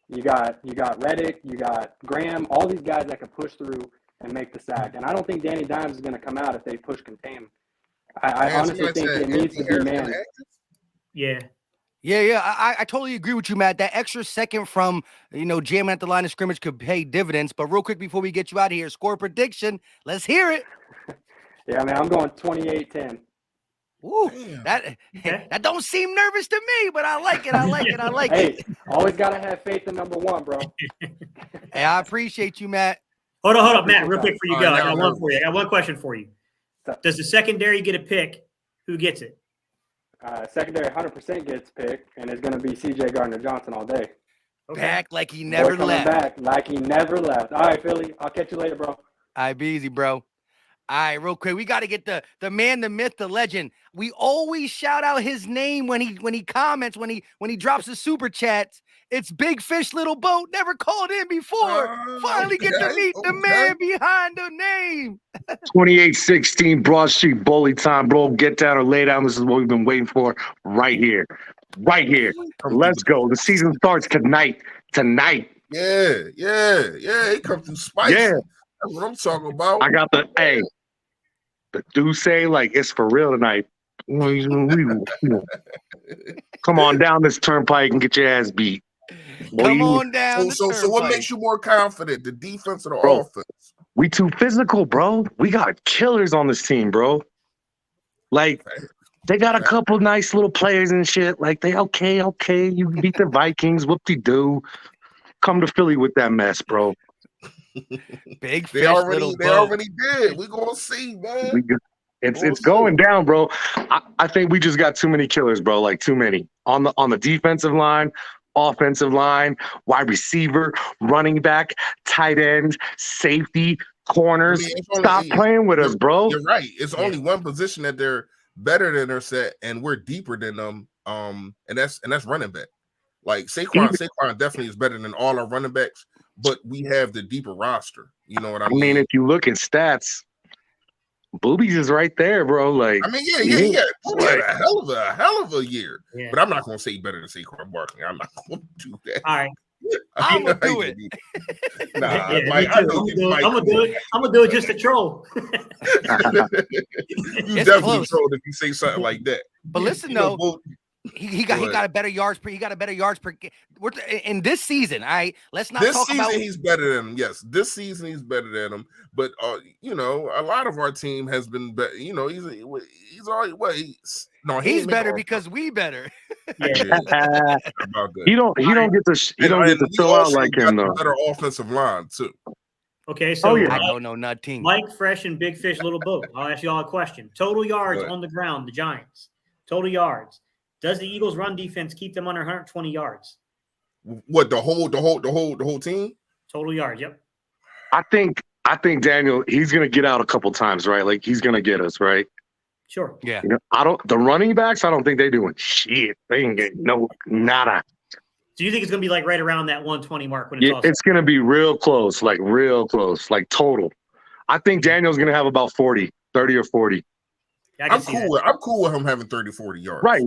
you got Reddick, you got Graham, all these guys that can push through and make the sack. And I don't think Danny Dimes is gonna come out if they push contain. I honestly think it needs to be man. Yeah. I totally agree with you, Matt. That extra second from jamming at the line of scrimmage could pay dividends. But real quick before we get you out of here, score prediction. Let's hear it. Yeah, man, I'm going 28-10. Ooh, that don't seem nervous to me, but I like it. Hey, always gotta have faith in number one, bro. Hey, I appreciate you, Matt. Hold up, Matt. Real quick before you go, I got one for you. I got one question for you. Does the secondary get a pick? Who gets it? Secondary 100% gets picked, and it's going to be C.J. Gardner-Johnson all day. Okay. Back like he never left. Back like he never left. All right, Philly. I'll catch you later, bro. All right, be easy, bro. All right, real quick. We got to get the man, the myth, the legend. We always shout out his name when he comments, when he drops his super chats. It's Big Fish, Little Boat. Never called in before. Finally get to meet the man behind the name. 28-16 Broad Street Bully time, bro. Get down or lay down. This is what we've been waiting for right here. right here. Let's go. The season starts tonight. Yeah. He come through spicy. Yeah. That's what I'm talking about. I got the Duce, like, it's for real tonight. Come on down this turnpike and get your ass beat. Come on down. So what makes you more confident, the defense or the offense? We too physical, bro. We got killers on this team, bro. Like, they got a couple nice little players and shit. Like, they okay. You beat the Vikings, whoop-de-doo. Come to Philly with that mess, bro. Big fish, They already did. We gonna see, man. It's going down, bro. I think we just got too many killers, bro. Like, too many on the defensive line, offensive line, wide receiver, running back, tight end, safety, corners. Stop playing with us, bro. You're right. It's only one position that they're better than their set, and we're deeper than them. And that's running back. Like Saquon definitely is better than all our running backs, but we have the deeper roster. You know what I mean? I mean, if you look at stats, Boobies is right there, bro. Like, I mean, yeah. Booby had a hell of a year. Yeah. But I'm not gonna say better than Saquon Barkley. I'm not gonna do that. All right. I'm gonna do it. I'm gonna do it just to troll. You definitely trolled if you say something like that. But listen, though. He got a better yards per. He got a better yards per. In this season, all right. Let's not talk about. This season he's better than him. Yes, this season he's better than him. But you know, a lot of our team has been better. You know, he's already he's better because we better. He don't get to fill out like him though. Better offensive line too. Okay, so I don't know nothing. Mike Fresh and Big Fish Little Boat. I'll ask you all a question. Total yards on the ground, the Giants. Total yards. Does the Eagles' run defense keep them under 120 yards? What, the whole team? Total yards, yep. I think Daniel, he's gonna get out a couple times, right? Like, he's gonna get us, right? Sure. Yeah. You know, the running backs, I don't think they're doing shit. They ain't getting nada. Do you think it's gonna be like right around that 120 mark when it's all it's gonna be real close, like total. I think Daniel's gonna have about 30 or 40. I'm cool with him having 30, 40 yards. Right.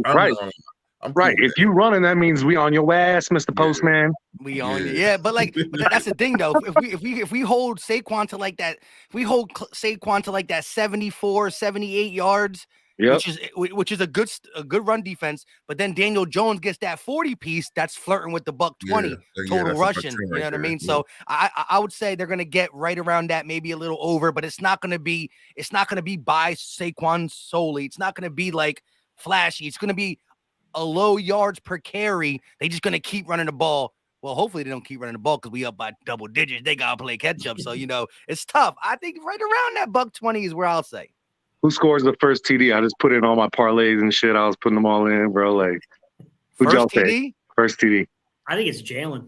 I'm cool if you running, that means we on your ass, Mr. Postman. We on you. Yeah, but that's the thing though. If we hold Saquon to like that, if we hold Saquon to like that 74, 78 yards, which is a good run defense, but then Daniel Jones gets that 40 piece, that's flirting with the $120 total rushing. You know what I mean? So I would say they're gonna get right around that, maybe a little over, but it's not gonna be by Saquon solely. It's not gonna be like flashy. It's gonna be a low yards per carry. They just gonna keep running the ball. Well, hopefully they don't keep running the ball because we up by double digits. They gotta play catch up. So it's tough. I think right around that $120 is where I'll say. Who scores the first TD? I just put in all my parlays and shit. I was putting them all in, bro. Like, who'd y'all say? First TD. I think it's Jalen.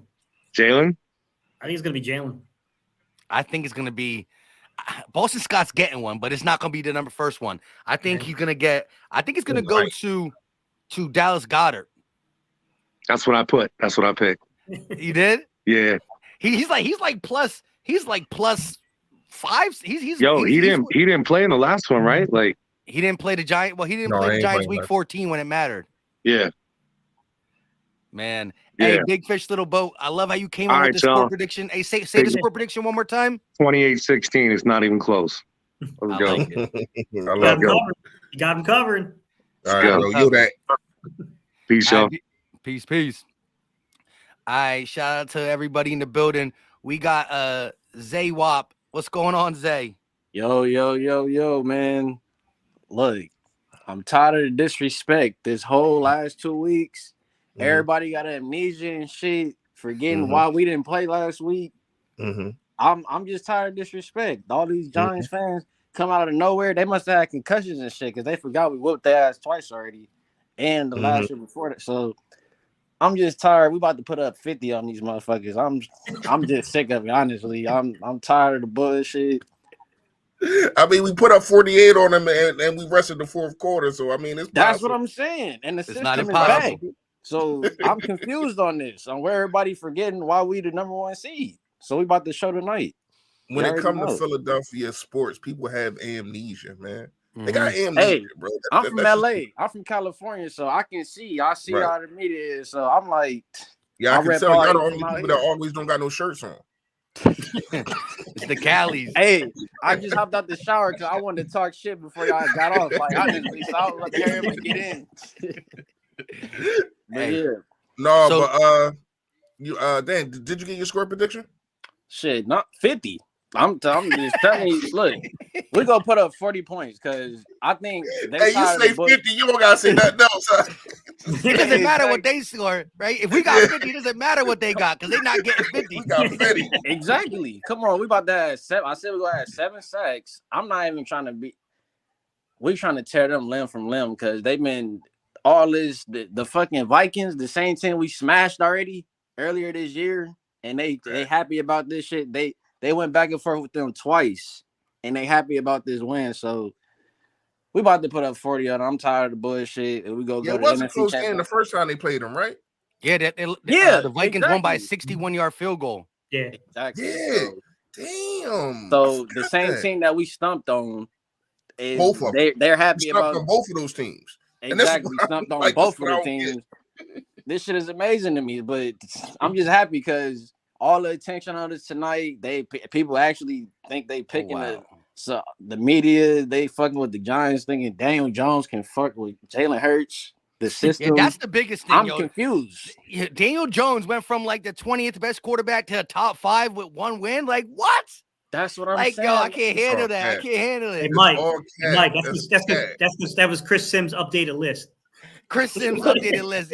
Jalen? I think it's going to be Jalen. I think it's going to be Boston Scott's getting one, but it's not going to be the first one. I think he's going to get – I think it's going to go to Dallas Goedert. That's what I put. That's what I picked. You did? Yeah. He's like plus five. He didn't play in the last one, right? Like, he didn't play the Giants. Well, he didn't play the Giants week 14 when it mattered. Yeah. Man. Yeah. Hey, Big Fish Little Boat. I love how you came up with the score prediction. Hey, say the score prediction one more time. 28-16. It's not even close. Let's go. Like you got him covered. All right, bro. You that. Peace, y'all. Peace. All right, shout out to everybody in the building. We got Zay Wop. What's going on, Zay? Yo, man. Look, I'm tired of the disrespect. This whole last 2 weeks, everybody got amnesia and shit, forgetting why we didn't play last week. I'm just tired of disrespect. All these Giants fans come out of nowhere. They must have had concussions and shit because they forgot we whooped their ass twice already, and the last year before that. So I'm just tired. We about to put up 50 on these motherfuckers. I'm just sick of it, honestly. I'm tired of the bullshit. I mean, we put up 48 on them and we rested the fourth quarter. So I mean, that's what I'm saying. And the system is back. So I'm confused on this, on where everybody forgetting why we the number one seed. So we about to show tonight. When it comes to Philadelphia sports, people have amnesia, man. They got amnesia, Hey, bro. I'm from That's LA. I'm from California, so I can see. I see Right. how the media is. So I'm like, yeah, I can rep tell all y'all the eight only from out people that here. always don't got no shirts on. It's the Callies. Hey, I just hopped out the shower because I wanted to talk shit before y'all got off. Like honestly, so I was about to hurry up and get in. But Hey. yeah, No, So- but you Dan, did you get your score prediction? shit, not 50. I'm just telling you. Look, we're gonna put up 40 points because I think they Hey, you tired say of the book. 50, you don't gotta say nothing else. Huh? It doesn't matter what they score, right? If we got 50, it doesn't matter what they got because they're not getting 50. We got 50. Exactly. Come on, we about to have 7. I said we're gonna have 7 sacks. I'm not even trying to be. We're trying to tear them limb from limb because they've been all this. The fucking Vikings, the same team we smashed already earlier this year, and they happy about this shit. They went back and forth with them twice, and they happy about this win. So we about to put up 40 on them. I'm tired of the bullshit. And we go Yeah, to it was the a NFC close game Championship. the first time they played them, right? Yeah, the Vikings won by a 61-yard field goal. Yeah, exactly. Yeah. Damn. So the same team that we stumped on is both of them. They're happy about on both of those teams. Exactly. We stumped on like, both of the teams. This shit is amazing to me, but I'm just happy because all the attention on this tonight, people actually think they picking the media, they fucking with the Giants, thinking Daniel Jones can fuck with Jalen Hurts. The system. Yeah, that's the biggest thing. I'm confused. Daniel Jones went from like the 20th best quarterback to a top 5 with 1 win. Like what? That's what I'm like, saying. Yo, I can't handle that. I can't handle it. Hey, Mike, that was Chris Sims' updated list. Chris Sims' updated list.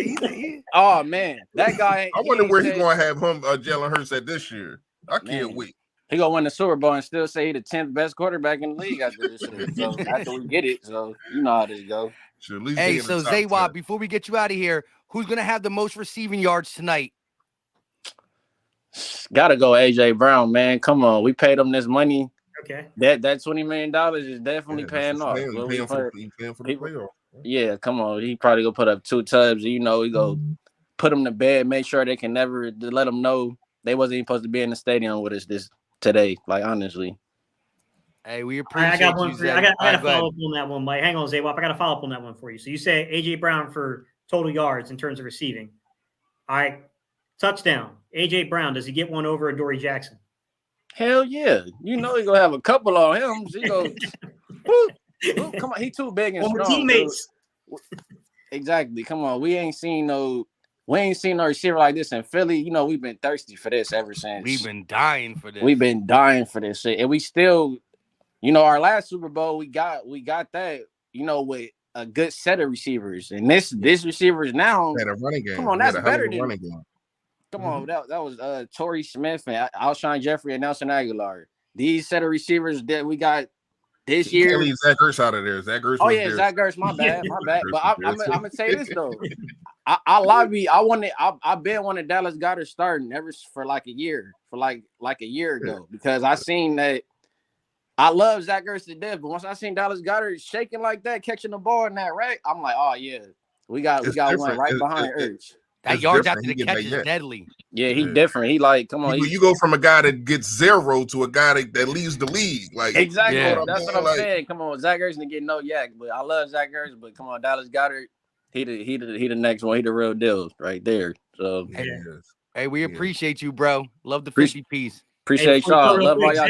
Oh man, that guy. I wonder where he's going to have him, Jalen Hurts, at this year. I can't wait. He gonna win the Super Bowl and still say he the 10th best quarterback in the league after this shit. So after we get it, so you know how this go. Hey, so Zaywab, before we get you out of here, who's gonna have the most receiving yards tonight? Gotta go AJ Brown, man. Come on, we paid him this money. Okay. That $20 million is definitely paying off. Paying for the playoff. Yeah, come on. He probably go put up 2 tubs. You know, he go put them to bed, make sure they can never let them know they wasn't even supposed to be in the stadium with us this today. Like honestly. Hey, we appreciate I got one you. for you. I got to follow up on that one, Mike. Hang on, Zaywap. I got to follow up on that one for you. So you say AJ Brown for total yards in terms of receiving. All right. Touchdown. AJ Brown, does he get one over Adoree Jackson? Hell yeah. You know he's gonna have a couple on him. He go, come on, he too big and strong. Teammates. Exactly. Come on. We ain't seen no receiver like this in Philly. You know, we've been thirsty for this ever since. We've been dying for this. We've been dying for this shit. And we still, you know, our last Super Bowl, we got that, you know, with a good set of receivers. And this receivers now, had a running game. Come on, that's better than running game. Come on, that was Torrey Smith and Alshon Jeffrey and Nelson Aguilar. These set of receivers that we got this year. Can't leave Zach Ertz out of there. Zach Ertz. Oh yeah, Zach Ertz. My bad. But I'm gonna say this though. I've been wanting Dallas Goedert starting ever for like a year, a year ago, because I seen that. I love Zach Ertz to death, but once I seen Dallas Goedert shaking like that, catching the ball in that rack, I'm like, oh yeah, we got one right behind Ertz. That yards after the catch is deadly. Yeah, he different. He like, come on. You go from a guy that gets 0 to a guy that leads the league. Like exactly. Yeah. That's what I'm saying. Come on, Zach Ertz didn't get no yak, but I love Zach Ertz. But come on, Dallas Goedert, he the next one. He the real deal right there. So hey, we appreciate you, bro. Love the 50 piece. Appreciate y'all. Love all y'all.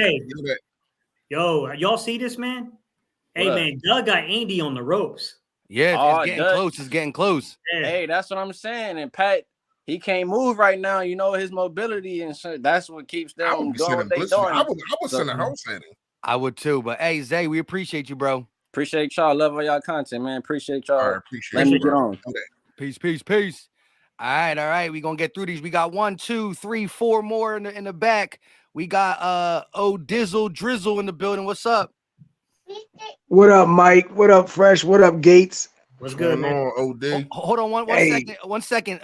Yo, y'all see this, man? Hey, man, Doug got Andy on the ropes. Yeah, it's getting close. It's getting close. Hey, that's what I'm saying. And Pat, he can't move right now. You know, his mobility and shit. That's what keeps them doing what they doing. I would send a house at him. I would too. But hey, Zay, we appreciate you, bro. Appreciate y'all. Love all y'all content, man. Appreciate y'all. All right, Let me get on. Peace. All right. We're gonna get through these. We got 1, 2, 3, 4 more in the back. We got Dizzle Drizzle in the building. What's up? What up, Mike? What up, Fresh? What up, Gates? What's good, man? OD? Hold on one second.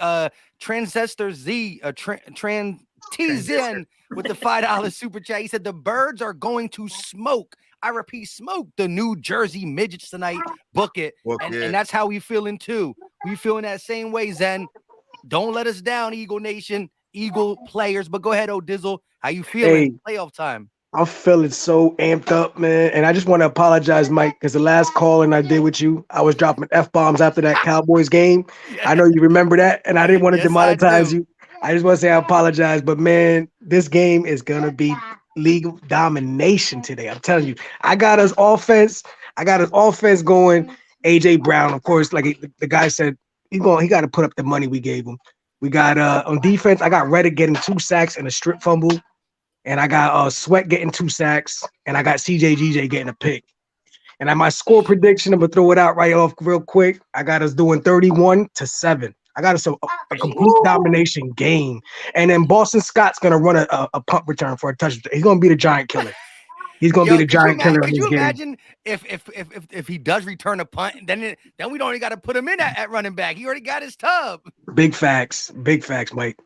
Transistor Z, Tran T-Zen with the $5 super chat. He said the Birds are going to smoke. I repeat, smoke the New Jersey Midgets tonight. Book it. And that's how we feeling too. We feeling that same way, Zen. Don't let us down, Eagle Nation, Eagle players. But go ahead, Dizzle. How you feeling? Playoff time. I'm feeling so amped up, man. And I just want to apologize, Mike, because the last calling I did with you, I was dropping F-bombs after that Cowboys game. Yeah. I know you remember that, and I didn't want to Yes, I demonetize do. you. I just want to say I apologize. But, man, this game is going to be league domination today. I'm telling you. I got us offense going. A.J. Brown, of course, like the guy said, he got to put up the money we gave him. We got on defense, I got Reddick getting 2 sacks and a strip fumble. And I got Sweat getting 2 sacks, and I got CJ getting a pick. And at my score prediction, I'm gonna throw it out right off real quick. I got us doing 31-7. I got us a complete domination game. And then Boston Scott's gonna run a punt return for a touchdown. He's gonna be the giant killer. He's gonna be the giant killer in Could this you game. imagine if he does return a punt, then we don't even got to put him in at running back. He already got his tub. Big facts, Mike.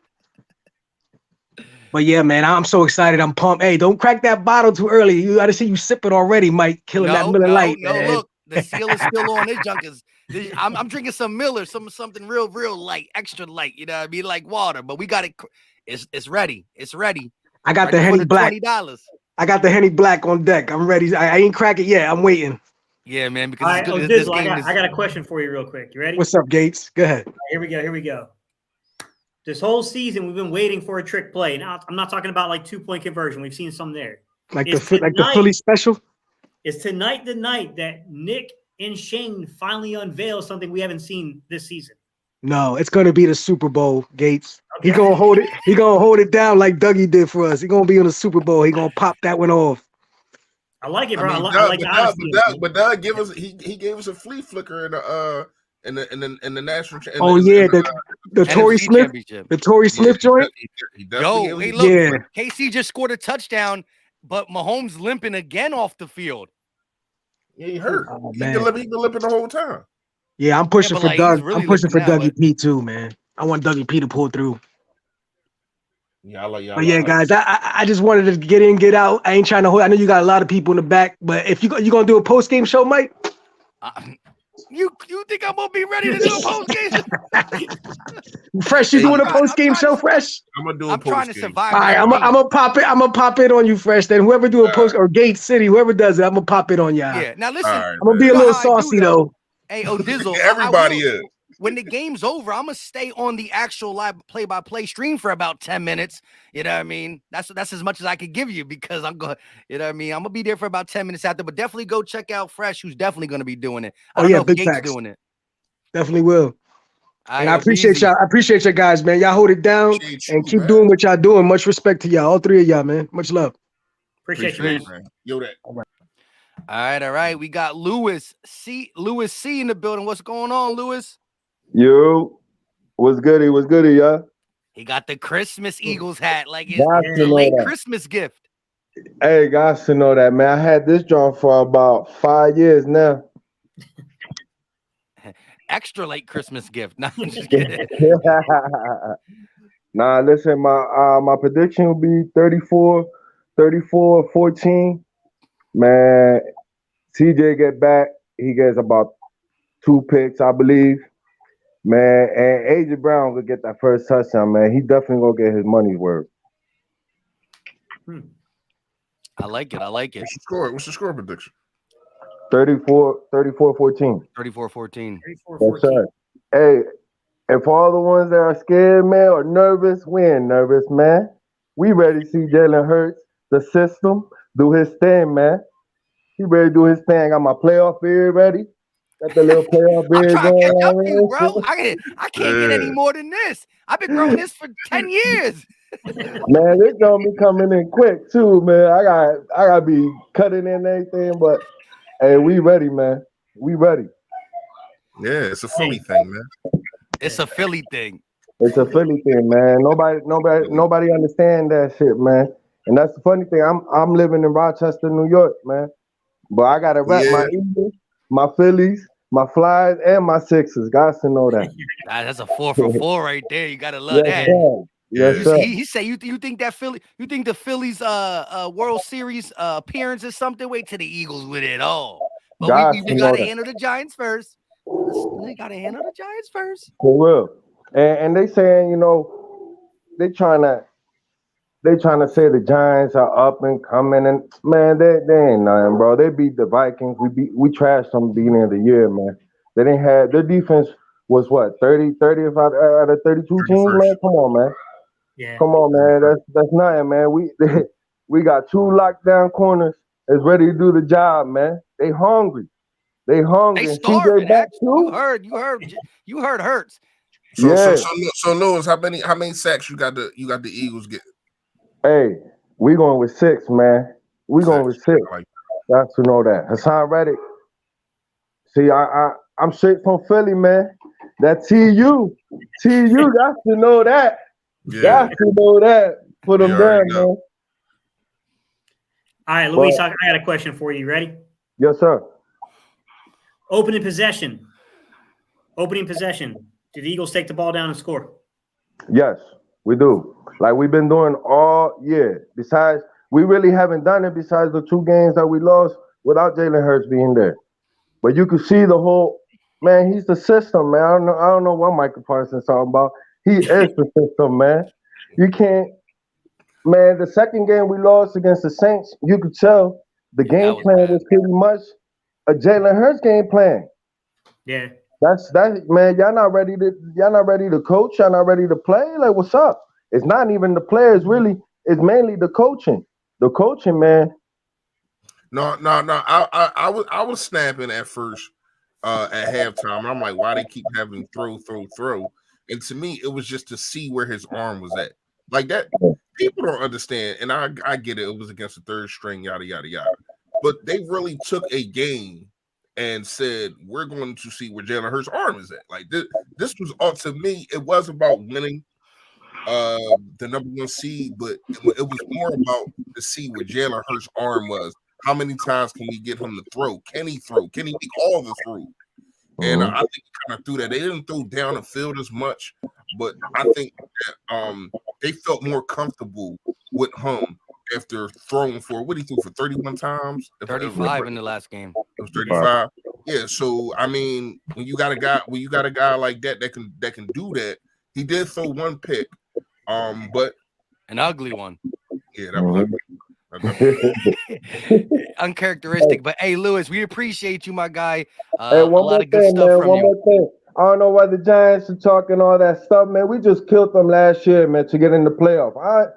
But yeah, man, I'm so excited. I'm pumped. Hey, don't crack that bottle too early. You got to see you sip it already, Mike. Killing that Miller Lite. Man. Look, the seal is still on. This junk is. I'm drinking some Miller, something real light, extra light. You know what I mean, like water. But we got it. It's ready. It's ready. I got the Henny Black. $20. I got the Henny Black on deck. I'm ready. I ain't crack it yet. I'm waiting. Yeah, man. Because right, this Dizzle, game I got a question for you, real quick. You ready? What's up, Gates? Go ahead. Right, here we go. This whole season, we've been waiting for a trick play. Now, I'm not talking about like 2-point conversion. We've seen some there. Like the Philly special? Is tonight the night that Nick and Shane finally unveil something we haven't seen this season? No, it's going to be the Super Bowl, Gates. Okay. He's going to hold it. He's going to hold it down like Dougie did for us. He's going to be in the Super Bowl. He's going to pop that one off. I like it, bro. But Doug gave us he gave us a flea flicker in the national. The Torrey Smith, the Torrey Smith joint. Hey, look, KC just scored a touchdown, but Mahomes limping again off the field. Yeah, he hurt. He been limping the whole time. Yeah, I'm pushing for Doug. I'm pushing for Dougie P too, man. I want Dougie P to pull through. Yeah, I like y'all. But yeah, guys, I just wanted to get in, get out. I ain't trying to hold. I know you got a lot of people in the back, but if you gonna do a post game show, Mike. You think I'm gonna be ready to do a post game? Fresh, you doing a post game show, Fresh? I'm gonna do a post game. I'm trying to survive. All right, I'm gonna pop it. I'm gonna pop it on you, Fresh. Then whoever do a post or Gate City, whoever does it, I'm gonna pop it on y'all. Yeah. Now listen, right, I'm gonna be a little saucy though. Hey, Dizzle, everybody is. When the game's over, I'm gonna stay on the actual live play-by-play stream for about 10 minutes. You know what I mean? That's as much as I could give you because I'm going. You know what I mean? I'm gonna be there for about 10 minutes after, but definitely go check out Fresh, who's definitely gonna be doing it. I don't know if big Gates facts. doing it. Definitely will. And I appreciate y'all. I appreciate you guys, man. Y'all hold it down and keep doing what y'all doing. Much respect to y'all, all three of y'all, man. Much love. Appreciate you, man. Yo, that. All right. We got Lewis C in the building. What's going on, Lewis? Yo, what's goody, y'all? He got the Christmas Eagles hat, like it's a late Christmas gift. Hey, guys, to know that, man. I had this joint for about 5 years now. Extra late Christmas gift. No, I'm just kidding. Nah, listen, my prediction will be 34-14. Man, CJ get back. He gets about 2 picks, I believe. Man, and A.J. Brown will get that first touchdown, man. He definitely gonna get his money's worth. I like it. What's the score prediction? 34-14. 34-14. Yes, sir. Hey, and for all the ones that are scared, man, or nervous, we ain't nervous, man. We ready to see Jalen Hurts, the system, do his thing, man. He ready to do his thing. Got my playoff beard ready. Got the little playoff beard I'm trying to catch up to you, going. bro. I can't get any more than this. I've been growing this for 10 years. Man, this gonna be coming in quick too, man. I gotta be cutting in everything, but hey, we ready, man. We ready. Yeah, it's a Philly thing, man. It's a Philly thing. It's a Philly thing, man. Nobody understand that shit, man. And that's the funny thing. I'm living in Rochester, New York, man. But I gotta rep my Eagles, my Phillies, my Flyers, and my Sixers. Guys to know that. That's a 4 for 4 right there. You gotta love that. Sir. Yes, sir. He say you think the Phillies World Series appearance is something? Wait till the Eagles with it all. But we gotta handle the Giants first. We gotta handle the Giants first. For real. And they saying, they trying to they trying to say the Giants are up and coming, and man, they ain't nothing, bro. They beat the Vikings. We trashed them beginning of the year, man. They didn't have their defense was what 30 out of 32 teams, man. Come on, man. Yeah. Come on, man. That's nothing, man. We got 2 lockdown corners that's ready to do the job, man. They hungry. They hungry. They And starving. CJ back You too. you heard Hurts. So Lewis, how many sacks you got the Eagles get? Hey, we going with 6, man. We going with 6. Got to know that. Hassan Reddick. See, I'm straight from Philly, man. That TU got to know that. Yeah. Got to know that. Put them down, man. All right, Luis, I got a question for you. Ready? Yes, sir. Opening possession. Did the Eagles take the ball down and score? Yes, we do. Like we've been doing all year. Besides, we really haven't done it besides the 2 games that we lost without Jalen Hurts being there. But you can see the whole man. He's the system, man. I don't know what Michael Parsons talking about. He is the system, man. You can't, man. The second game we lost against the Saints, you could tell the game plan was pretty much a Jalen Hurts game plan. Yeah. That's man. Y'all not ready to coach. Y'all not ready to play. Like, what's up? It's not even the players really. It's mainly the coaching. The coaching, man. No. I was snapping at first at halftime. I'm like, why they keep having throw? And to me, it was just to see where his arm was at. Like that, people don't understand. And I get it. It was against the 3rd string, yada yada yada. But they really took a game and said, we're going to see where Jalen Hurts' arm is at. Like this was all, to me, it was about winning the number 1 seed, but it was more about to see where Jalen Hurts' arm was. How many times can we get him to throw? Can he throw? Can he make all the throws? And I think he kind of threw that. They didn't throw down the field as much, but I think that they felt more comfortable with him after throwing for, what he threw for 31 times? 35 in the last game. It was 35. Yeah, so I mean, when you got a guy like that that can do that, he did throw 1 pick, but an ugly one. Yeah, that was ugly. Uncharacteristic, but hey, Lewis, we appreciate you, my guy. Hey, one more thing, man. One more thing. I don't know why the Giants are talking all that stuff, man. We just killed them last year, man, to get in the playoff. All right,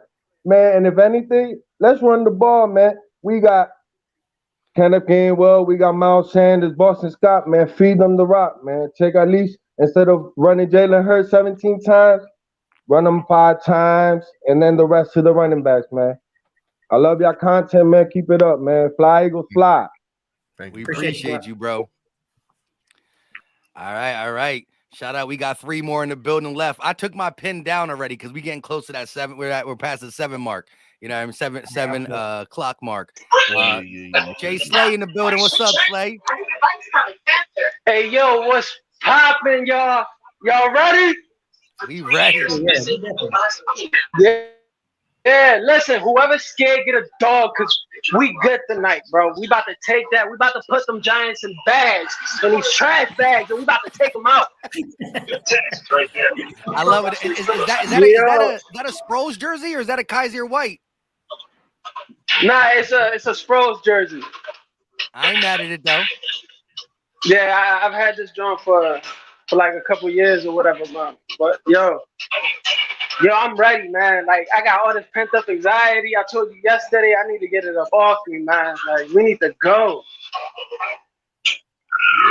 man. And if anything, let's run the ball, man. We got Kenneth Gainwell, we got Miles Sanders, Boston Scott, man. Feed them the rock, man. Take at least, instead of running Jalen Hurts 17 times, run them 5 times, and then the rest of the running backs, man. I love y'all content, man. Keep it up, man. Fly Eagles fly. Thank you. We appreciate you, bro. All right. Shout out. We got 3 more in the building left. I took my pin down already because we getting close to that 7. We're past the 7 mark. You know, I'm 7 clock mark. Jay Slay in the building. What's up, Slay? Hey, yo, what's poppin', y'all? Y'all ready? We ready. Yeah, listen, whoever's scared, get a dog, because we good tonight, bro. We about to take that. We about to put them Giants in bags, in these trash bags, and we about to take them out. I love it. Is that a Sproles jersey or is that a Kaiser White? Nah, it's a Sproles jersey. I ain't mad at it, though. Yeah, I've had this joint for like a couple years or whatever, man. But, yo, I'm ready, man. Like, I got all this pent-up anxiety. I told you yesterday I need to get it up off me, man. Like, we need to go.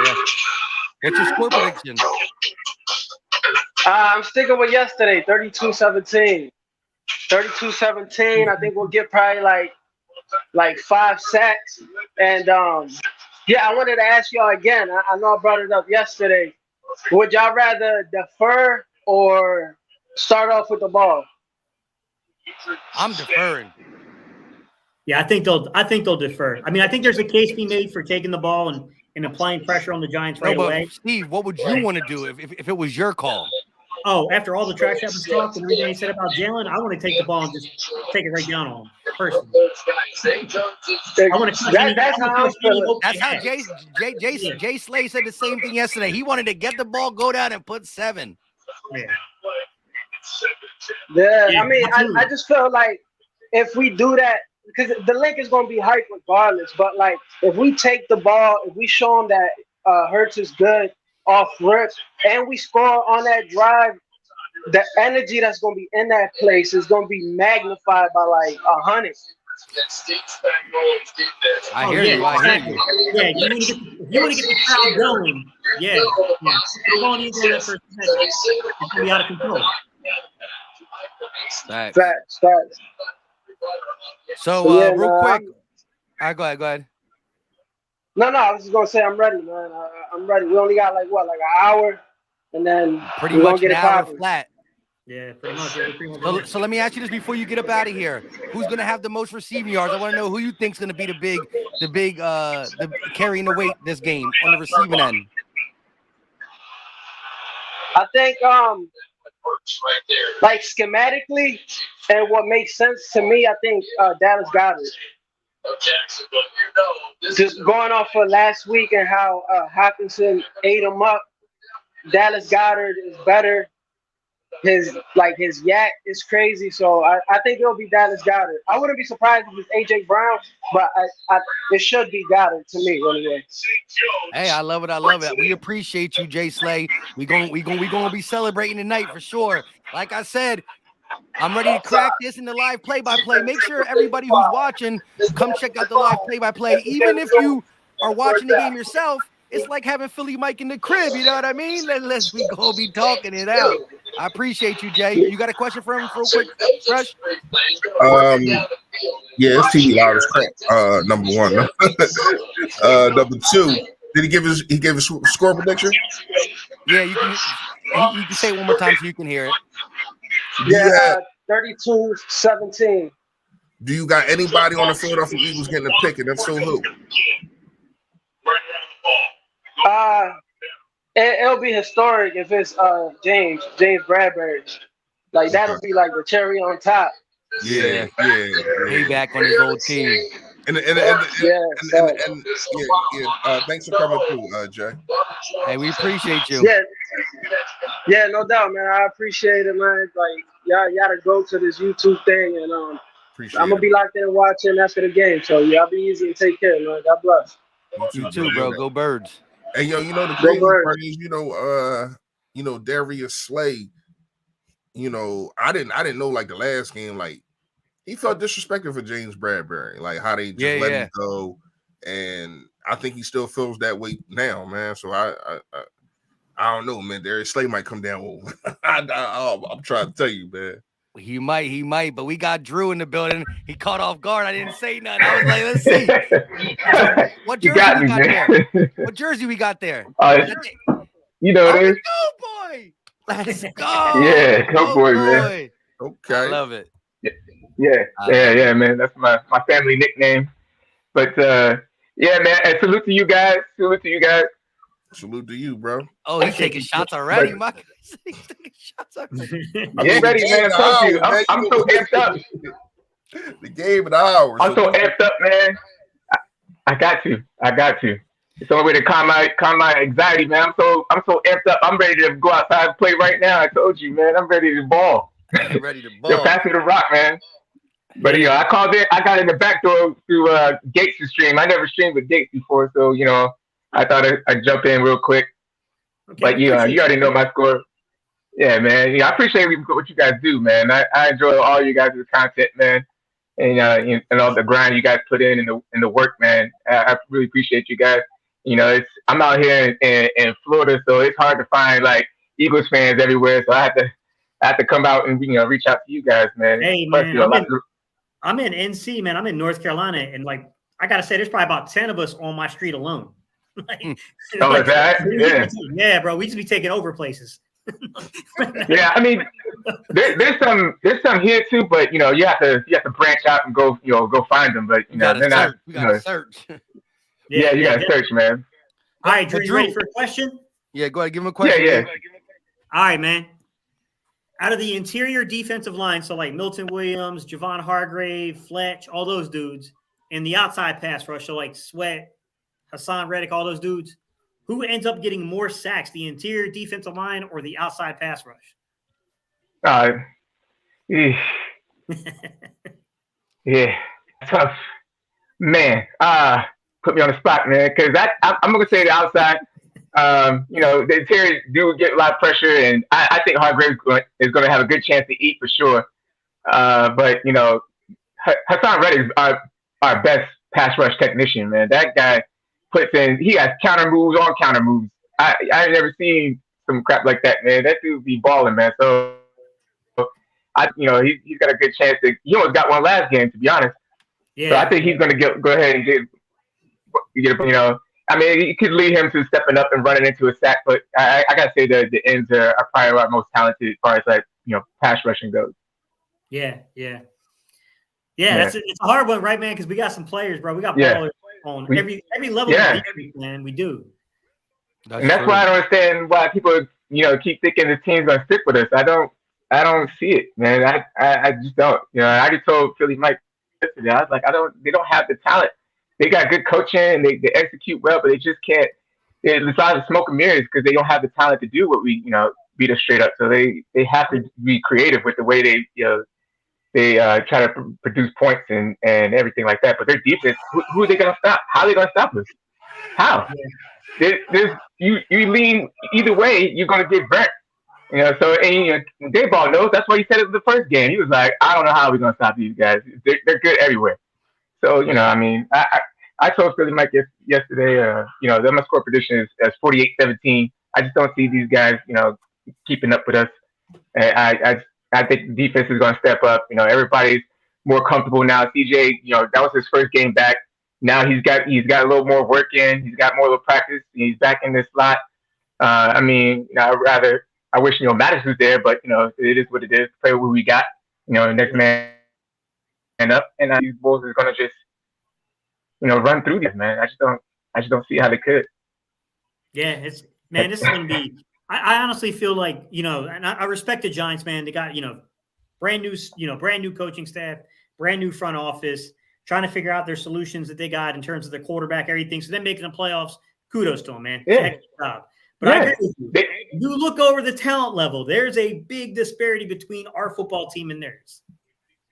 Yeah. What's your score prediction? I'm sticking with yesterday, 32-17. 32-17. I think we'll get probably like 5 sacks. And, yeah, I wanted to ask y'all again. I know I brought it up yesterday. Would y'all rather defer or start off with the ball? I'm deferring. Yeah, I think they'll defer. I mean, I think there's a case to be made for taking the ball and applying pressure on the Giants right away. Steve, what would you want to do if it was your call? Oh, after all the trash that was talked and everything he said about Jalen, I want to take the ball and just take it right down on him personally. I want to. That's how Jay Slay said the same thing yesterday. He wanted to get the ball, go down, and put 7. Yeah, I mean, I just feel like if we do that, because the link is going to be hyped regardless. But like, if we take the ball, if we show them that Hurts is good off rip, and we score on that drive, the energy that's going to be in that place is going to be magnified by like 100. I hear you. I hear you. Yeah, you want to get the crowd going. Yeah. The ball needs on that first possession. It's going to be out of control. Facts. So, Yeah, real quick. All right, go ahead. No, I was just gonna say I'm ready, man. I'm ready. We only got like an hour, and then Pretty we're much gonna get an it hour popping. flat. Yeah, pretty much. So let me ask you this before you get up out of here. Who's gonna have the most receiving yards? I want to know who you think's gonna be the carrying the weight this game on the receiving end. I think like schematically and what makes sense to me, I think Dallas got it. Just going off of last week and how Hawkinson ate him up, Dallas Goddard is better. His yak is crazy, so I think it'll be Dallas Goddard. I wouldn't be surprised if it's AJ Brown, but it should be Goddard to me anyway. Hey, I love it. We appreciate you, Jay Slay. We gonna be celebrating tonight for sure. Like I said, I'm ready to crack this in the live play-by-play. Make sure everybody who's watching come check out the live play-by-play. Even if you are watching the game yourself, it's like having Philly Mike in the crib. You know what I mean? We gonna be talking it out. I appreciate you, Jay. You got a question for him real quick, Fresh? Yeah, it's TV loud as crap. Number one. Number two, did he gave a score prediction? Yeah, you can say it one more time so you can hear it. Yeah, 32-17. Do you got anybody on the Philadelphia Eagles getting a pick, and if so, who? It'll be historic if it's James Bradbury. Like that'll be like the cherry on top. Yeah. Payback on his old team. And thanks for coming through, Jay. Hey, we appreciate you. Yeah, no doubt, man. I appreciate it, man. Like y'all gotta go to this YouTube thing, and I'm gonna be locked in watching after the game. So y'all be easy and take care, man. God bless. You too, bro. Go Birds. Hey, yo, the crazy part is, Darius Slay, I didn't know like the last game, like he felt disrespected for James Bradbury, like how they just let him go, and I think he still feels that way now, man. So I don't know, man. Darius Slay might come down. I'm trying to tell you, man. He might, but we got Drew in the building. He caught off guard. I didn't say nothing. I was like, let's see. So, what jersey we got there? What jersey we got there? You know it is. Go boy. Let's go. Yeah, go boy, man. Okay. I love it. Yeah, man. That's my family nickname. But yeah, man. And salute to you guys. Salute to you, bro. Oh, he's taking shots already, Mike. He's taking shots already. Get ready, man. I'm so amped up. The game in hours. I'm so amped up, man. I got to. It's the only way to calm my anxiety, man. I'm so amped up. I'm ready to go outside and play right now. I told you, man. I'm ready to ball. Ready to ball. Yo, pass me the rock, man. But I called it. I got in the back door through Gates' stream. I never streamed with Gates before, so I thought I'd jump in real quick. Okay, but you already know my score. Yeah, man. I appreciate what you guys do, man. I enjoy all you guys' content, man, and all the grind you guys put in the work, man. I really appreciate you guys. I'm out here in Florida, so it's hard to find like Eagles fans everywhere. So I have to come out and reach out to you guys, man. Hey, man, I'm in NC, man. I'm in North Carolina, and like I gotta say, there's probably about 10 of us on my street alone. Is that? Yeah, bro. We just be taking over places. Yeah, I mean, there's some here too, but you have to branch out and go find them. But they're not. We gotta search. Yeah, you gotta search, man. All right, Drew, you ready for a question? Yeah, go ahead. Give him a question. Yeah. All right, man. Out of the interior defensive line, so like Milton Williams, Javon Hargrave, Fletch, all those dudes, and the outside pass rush, so like Sweat, Hassan Reddick, all those dudes, who ends up getting more sacks, the interior defensive line or the outside pass rush? Yeah, tough. Man, put me on the spot, man, because I'm gonna say the outside. The interior do get a lot of pressure, and I think Hargrave is going to have a good chance to eat for sure. But Hassan Reddick is our best pass rush technician, man. That guy puts in. He has counter moves on counter moves. I never seen some crap like that, man. That dude be balling, man. So he's got a good chance to. He almost got one last game, to be honest. Yeah. So I think he's going to go ahead and get. I mean, it could lead him to stepping up and running into a sack, but I gotta say the ends are probably our most talented as far as pass rushing goes. Yeah. It's a hard one, right, man? Because we got some players, bro. We got ballers on every level of defense, man. We do. That's why I don't understand why people keep thinking the team's gonna stick with us. I don't see it, man. I just don't. I already told Philly Mike yesterday. I was like, they don't have the talent. They got good coaching and they execute well, but they just can't. It's all the smoke and mirrors because they don't have the talent to do what we beat us straight up. So they have to be creative with the way they try to produce points and everything like that. But their defense, who are they gonna stop? How are they gonna stop us? How? You lean either way, you're gonna get burnt. So Dayball knows. That's why he said it in the first game. He was like, I don't know how we're gonna stop these guys. They're good everywhere. So, I mean, I told Philly Mike yesterday, my score prediction is 48-17. I just don't see these guys, keeping up with us. And I think the defense is going to step up. Everybody's more comfortable now. CJ, that was his first game back. Now he's got a little more work in. He's got more of a practice. He's back in this slot. I mean, I wish, Mattis was there, but, it is what it is. Play what we got, next man up, and these Bulls is gonna just run through these, man. I just don't see how they could. Yeah, this is gonna be. I honestly feel like and I respect the Giants, man. They got brand new coaching staff, brand new front office, trying to figure out their solutions that they got in terms of their quarterback, everything. So them making the playoffs, kudos to them, man. Yeah. Job. But I agree with you. You look over the talent level. There's a big disparity between our football team and theirs.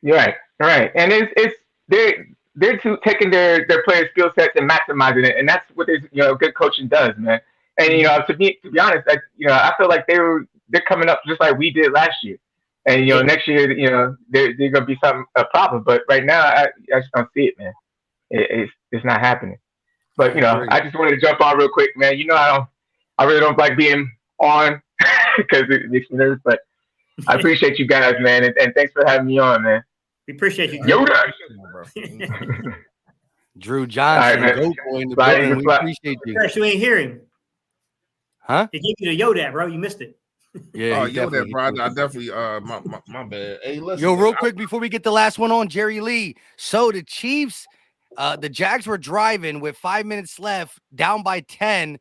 You're right, and they're taking their players' skill sets and maximizing it, and that's what good coaching does, man. And to be honest, I feel like they're coming up just like we did last year, and next year they're gonna be a problem. But right now, I just don't see it, man. It's not happening. But I just wanted to jump on real quick, man. I really don't like being on because it makes me nervous, but I appreciate you guys, man, and thanks for having me on, man. We appreciate you. Yoda. Drew Johnson, right, Goat Boy in the building. We appreciate you. You ain't hearing. Huh? They gave you the Yoda, bro. You missed it. Yeah, Yoda, bro. I definitely. My bad. Hey, listen. Yo, real quick before we get the last one on, Jerry Lee. So the Chiefs, the Jags were driving with 5 minutes left, down by 10,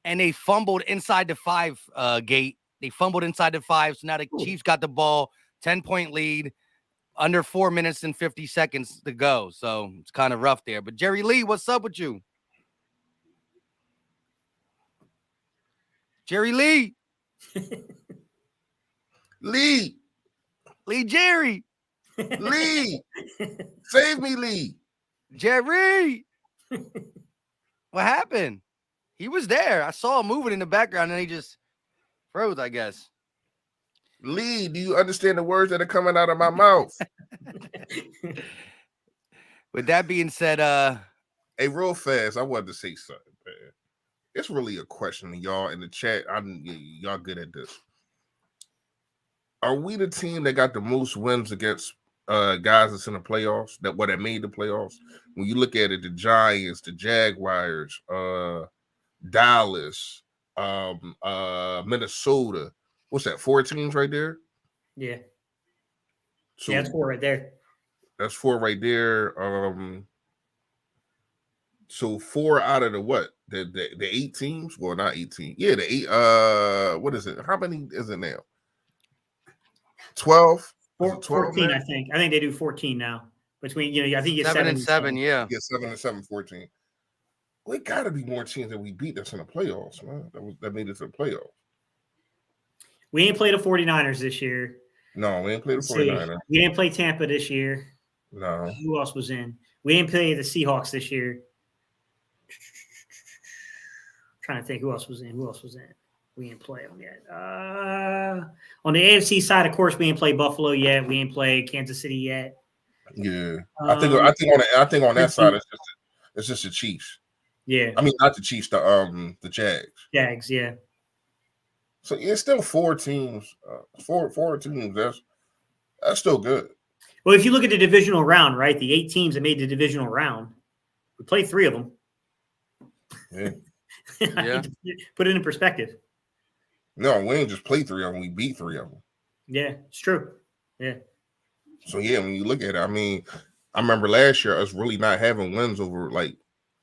and they fumbled inside the 5 gate. They fumbled inside the 5, so now the Chiefs got the ball, 10-point lead. Under 4 minutes and 50 seconds to go. So it's kind of rough there. But Jerry Lee, what's up with you? Jerry Lee. Lee. Jerry. Lee. Save me, Lee. Jerry. What happened? He was there. I saw him moving in the background and he just froze, I guess. Lee, do you understand the words that are coming out of my mouth? With that being said, hey, real fast, I wanted to say something, man. It's really a question, y'all in the chat. Y'all good at this. Are we the team that got the most wins against guys that's in the playoffs? That made the playoffs? When you look at it, the Giants, the Jaguars, Dallas, Minnesota. What's that? 4 teams right there? Yeah. So that's 4 right there. That's 4 right there. So 4 out of the what? The 8 teams? Well, not 18. Yeah, the 8. What is it? How many is it now? 12? 14, I think. I think they do 14 now. Between I think you get 7 and 7. Yeah, you get 7 and 7, 14. Well, it got to be more teams that we beat that's in the playoffs, man. That made it to the playoffs. We ain't played the 49ers this year. No, we ain't played the 49ers. We didn't play Tampa this year. No. Who else was in? We didn't play the Seahawks this year. Trying to think who else was in. We didn't play them yet. On the AFC side, of course, we didn't play Buffalo yet. We didn't play Kansas City yet. Yeah, I think on that side it's just the Chiefs. Yeah, I mean not the Chiefs, the Jags. Jags, yeah. So yeah, it's still 4 teams. Four teams. That's still good. Well, if you look at the divisional round, right, the 8 teams that made the divisional round, we played 3 of them. Yeah. Yeah. Put it in perspective. No, we didn't just play 3 of them. We beat 3 of them. Yeah, it's true. Yeah. So yeah, when you look at it, I mean, I remember last year us really not having wins over like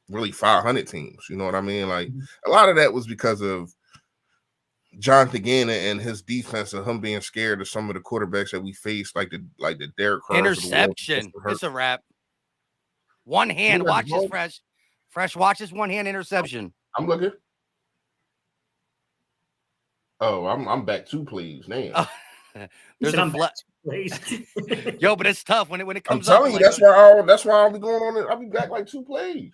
really 500 teams. You know what I mean? Like a lot of that was because of Jonathan Gannon and his defense and him being scared of some of the quarterbacks that we faced, like the Derek Carrs. Interception. It's a wrap. One hand. Watch this, Fresh. Fresh, watch this one hand interception. I'm looking. Oh, I'm back 2 plays now. There's a Yo, but it's tough when it comes. I'm telling you, that's why I'll be going on it. I'll be back like 2 plays.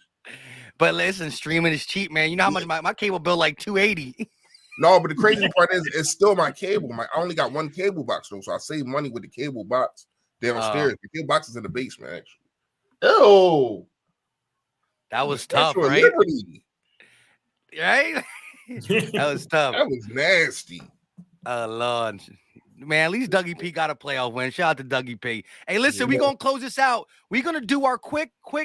But listen, streaming is cheap, man. You know how much my cable bill like $280. No, but the crazy part is it's still my cable. I only got 1 cable box though, so I save money with the cable box downstairs. The cable box is in the basement, actually. Oh, that was tough, right? Right? That was tough. That was nasty. Oh Lord. Man, at least Dougie P got a playoff win. Shout out to Dougie P. Hey, listen, we're gonna close this out. We're gonna do our quick. You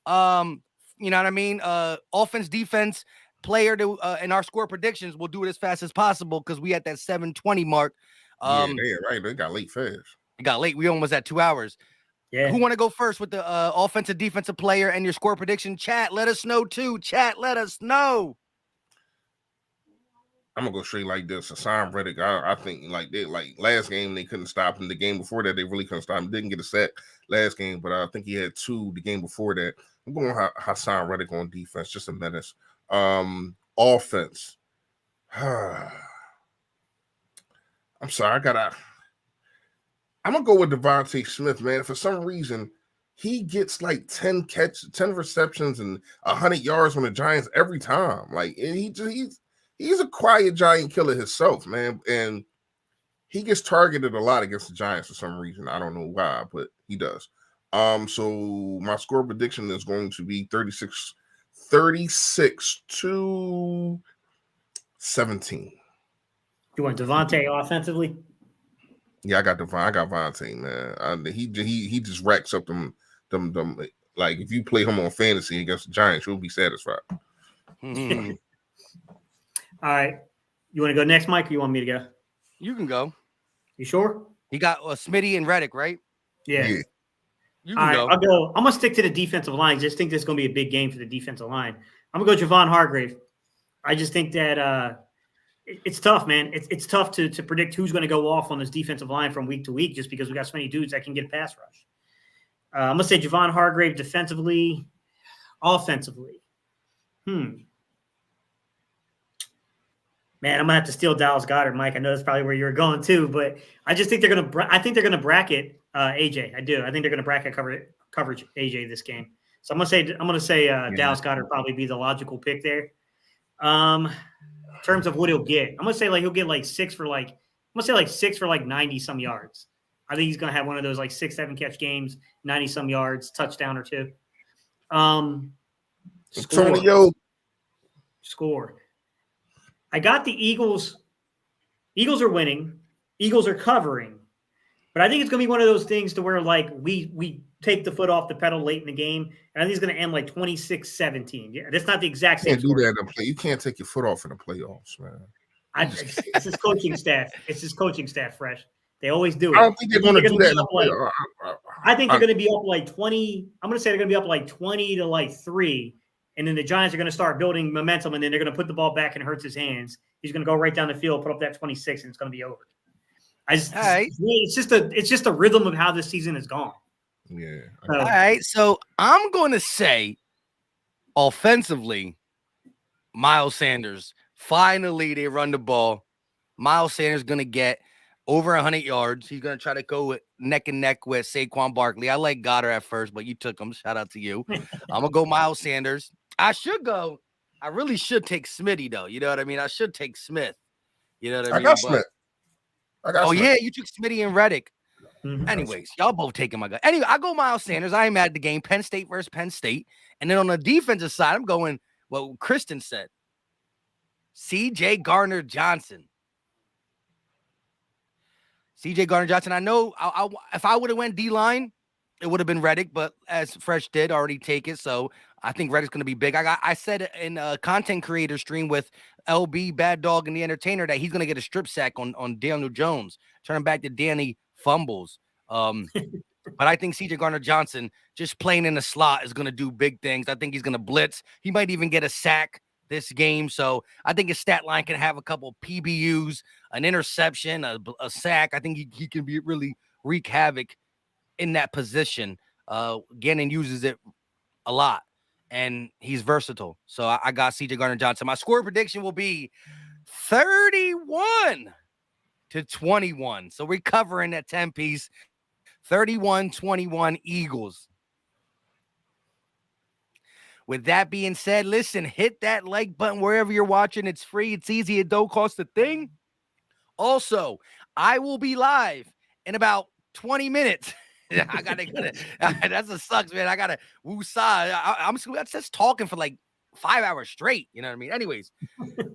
know what I mean? Offense, defense, player to and our score predictions. We'll do it as fast as possible because we at that 7:20 mark. Yeah, right. They got late fast. It got late. We almost at 2 hours. Yeah. Who want to go first with the offensive, defensive player and your score prediction? Chat, let us know too. Chat, let us know. I'm gonna go straight like this. Hassan Reddick, I think like last game they couldn't stop him. The game before that they really couldn't stop him. Didn't get a sack last game, but I think he had 2 the game before that. I'm going Hassan Reddick on defense, just a menace. Offense. I'm sorry, I'm gonna go with Devontae Smith, man. For some reason, he gets like 10 receptions and 100 yards on the Giants every time. Like he's a quiet giant killer himself, man. And he gets targeted a lot against the Giants for some reason. I don't know why, but he does. So my score prediction is going to be 36-17. You want Devontae offensively? Yeah, I got Vontae, man. He just racks up them. Like if you play him on fantasy against the Giants, you'll be satisfied. All right, you want to go next, Mike, or you want me to go? You can go. You sure? You got Smitty and Reddick, right? Yeah. You All can right, go. I'll go. I'm gonna stick to the defensive line. Just think this is gonna be a big game for the defensive line. I'm gonna go Javon Hargrave. I just think that it's tough, man. It's tough to predict who's going to go off on this defensive line from week to week just because we got so many dudes that can get a pass rush. I'm going to say Javon Hargrave defensively, offensively. Man, I'm going to have to steal Dallas Goedert, Mike. I know that's probably where you were going too, but I just think they're going to bracket AJ. I do. I think they're going to bracket coverage AJ this game. So I'm going to say Dallas Goedert probably be the logical pick there. In terms of what he'll get, I'm gonna say like he'll get like 6 for 90 some yards. I think he's gonna have one of those like 6-7 catch games, 90 some yards, touchdown or 2. Score. I got the Eagles. Eagles are winning. Eagles are covering. But I think it's gonna be one of those things to where like we take the foot off the pedal late in the game, and I think it's going to end like 26-17. Yeah, that's not the exact same. You can't do that in the play. You can't take your foot off in the playoffs, man. It's his coaching staff. It's his coaching staff, Fresh. They always do it. I don't think they're going to do that in the playoffs. I think they're going to be up like 20. I'm going to say they're going to be up like 20 to like 3, and then the Giants are going to start building momentum, and then they're going to put the ball back in Hurts' hands. He's going to go right down the field, put up that 26, and it's going to be over. It's just a rhythm of how this season has gone. Yeah. All right. So I'm going to say offensively, Miles Sanders. Finally, they run the ball. Miles Sanders going to get over 100 yards. He's going to try to go neck and neck with Saquon Barkley. I like Goddard at first, but you took him. Shout out to you. I'm going to go Miles Sanders. I really should take Smitty, though. You know what I mean? I should take Smith. You know what I mean? got Smith. Yeah, you took Smitty and Reddick. Anyways, y'all both taking my guy. Anyway, I go Miles Sanders. I ain't mad at the game. Penn State versus Penn State. And then on the defensive side, I'm going what Kristen said. C.J. Gardner-Johnson. C.J. Gardner-Johnson. I know if I would have went D-line, it would have been Reddick, but as Fresh did already take it, so I think Reddick's going to be big. I said in a content creator stream with LB, Bad Dog, and The Entertainer that he's going to get a strip sack on Daniel Jones, turning back to Danny fumbles. But I think C.J. Gardner-Johnson just playing in the slot is going to do big things. I think he's going to blitz. He might even get a sack this game. So I think his stat line can have a couple PBUs, an interception, a sack. I think he can really wreak havoc in that position. Gannon uses it a lot, and he's versatile. So I got C.J. Gardner-Johnson. My score prediction will be 31-21. So we're covering that 10-piece. 31-21 Eagles. With that being said, listen, hit that like button wherever you're watching. It's free. It's easy. It don't cost a thing. Also, I will be live in about 20 minutes. I gotta that's a sucks, man. I gotta woosah. I'm just talking for like 5 hours straight. You know what I mean? Anyways,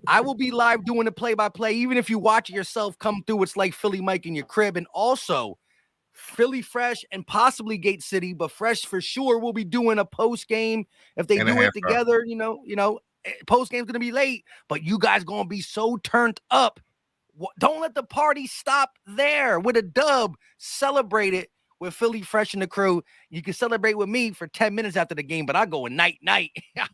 I will be live doing the play-by-play. Even if you watch it yourself come through, it's like Philly Mike in your crib. And also, Philly Fresh and possibly Gate City, but Fresh for sure will be doing a post game if they do it together. You know, post game's gonna be late, but you guys gonna be so turned up. Don't let the party stop there with a dub. Celebrate it with Philly Fresh and the crew. You can celebrate with me for 10 minutes after the game, but I go night. I'm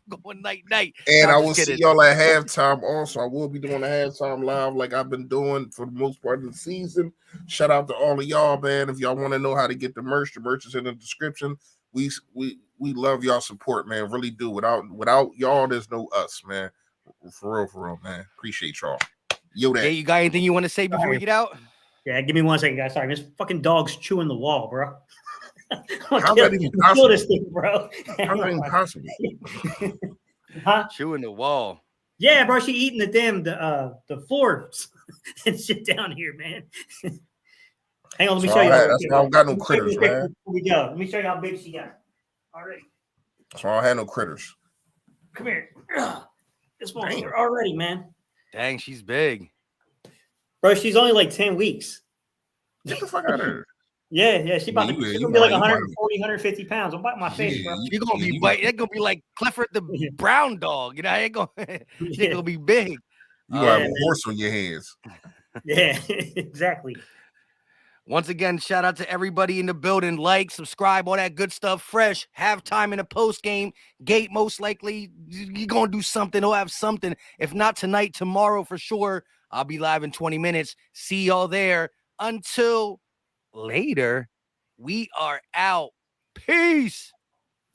going night. And I will see y'all at halftime also. I will be doing a halftime live like I've been doing for the most part of the season. Shout out to all of y'all, man. If y'all want to know how to get the merch is in the description. We love y'all support, man. Really do. Without y'all, there's no us, man. For real, man. Appreciate y'all. Yo, yeah, you got anything you want to say before we get out? Yeah, give me 1 second, guys. Sorry, this fucking dog's chewing the wall, bro. How's that even possible? This thing, bro. How's that even possible? Huh? Chewing the wall. Yeah, bro. She eating the floors and shit down here, man. Hang on, let me show you. That's why I don't got no critters, man. Here we go. Let me show you how big she got. Already. That's why I had no critters. Come here. This one's here already, man. Dang, she's big. Bro, she's only like 10 weeks. Get the fuck out of here. Yeah, she's gonna be like 140, 150 pounds. I'm biting my face, bro. You're gonna be biting. It's gonna be like Clifford the brown dog. You know, it's gonna be big. You have a horse on your hands. Yeah, exactly. Once again, shout out to everybody in the building. Like, subscribe, all that good stuff. Fresh, halftime in the post game. Gate, most likely, you're going to do something. He'll have something. If not tonight, tomorrow for sure. I'll be live in 20 minutes. See y'all there. Until later, we are out. Peace.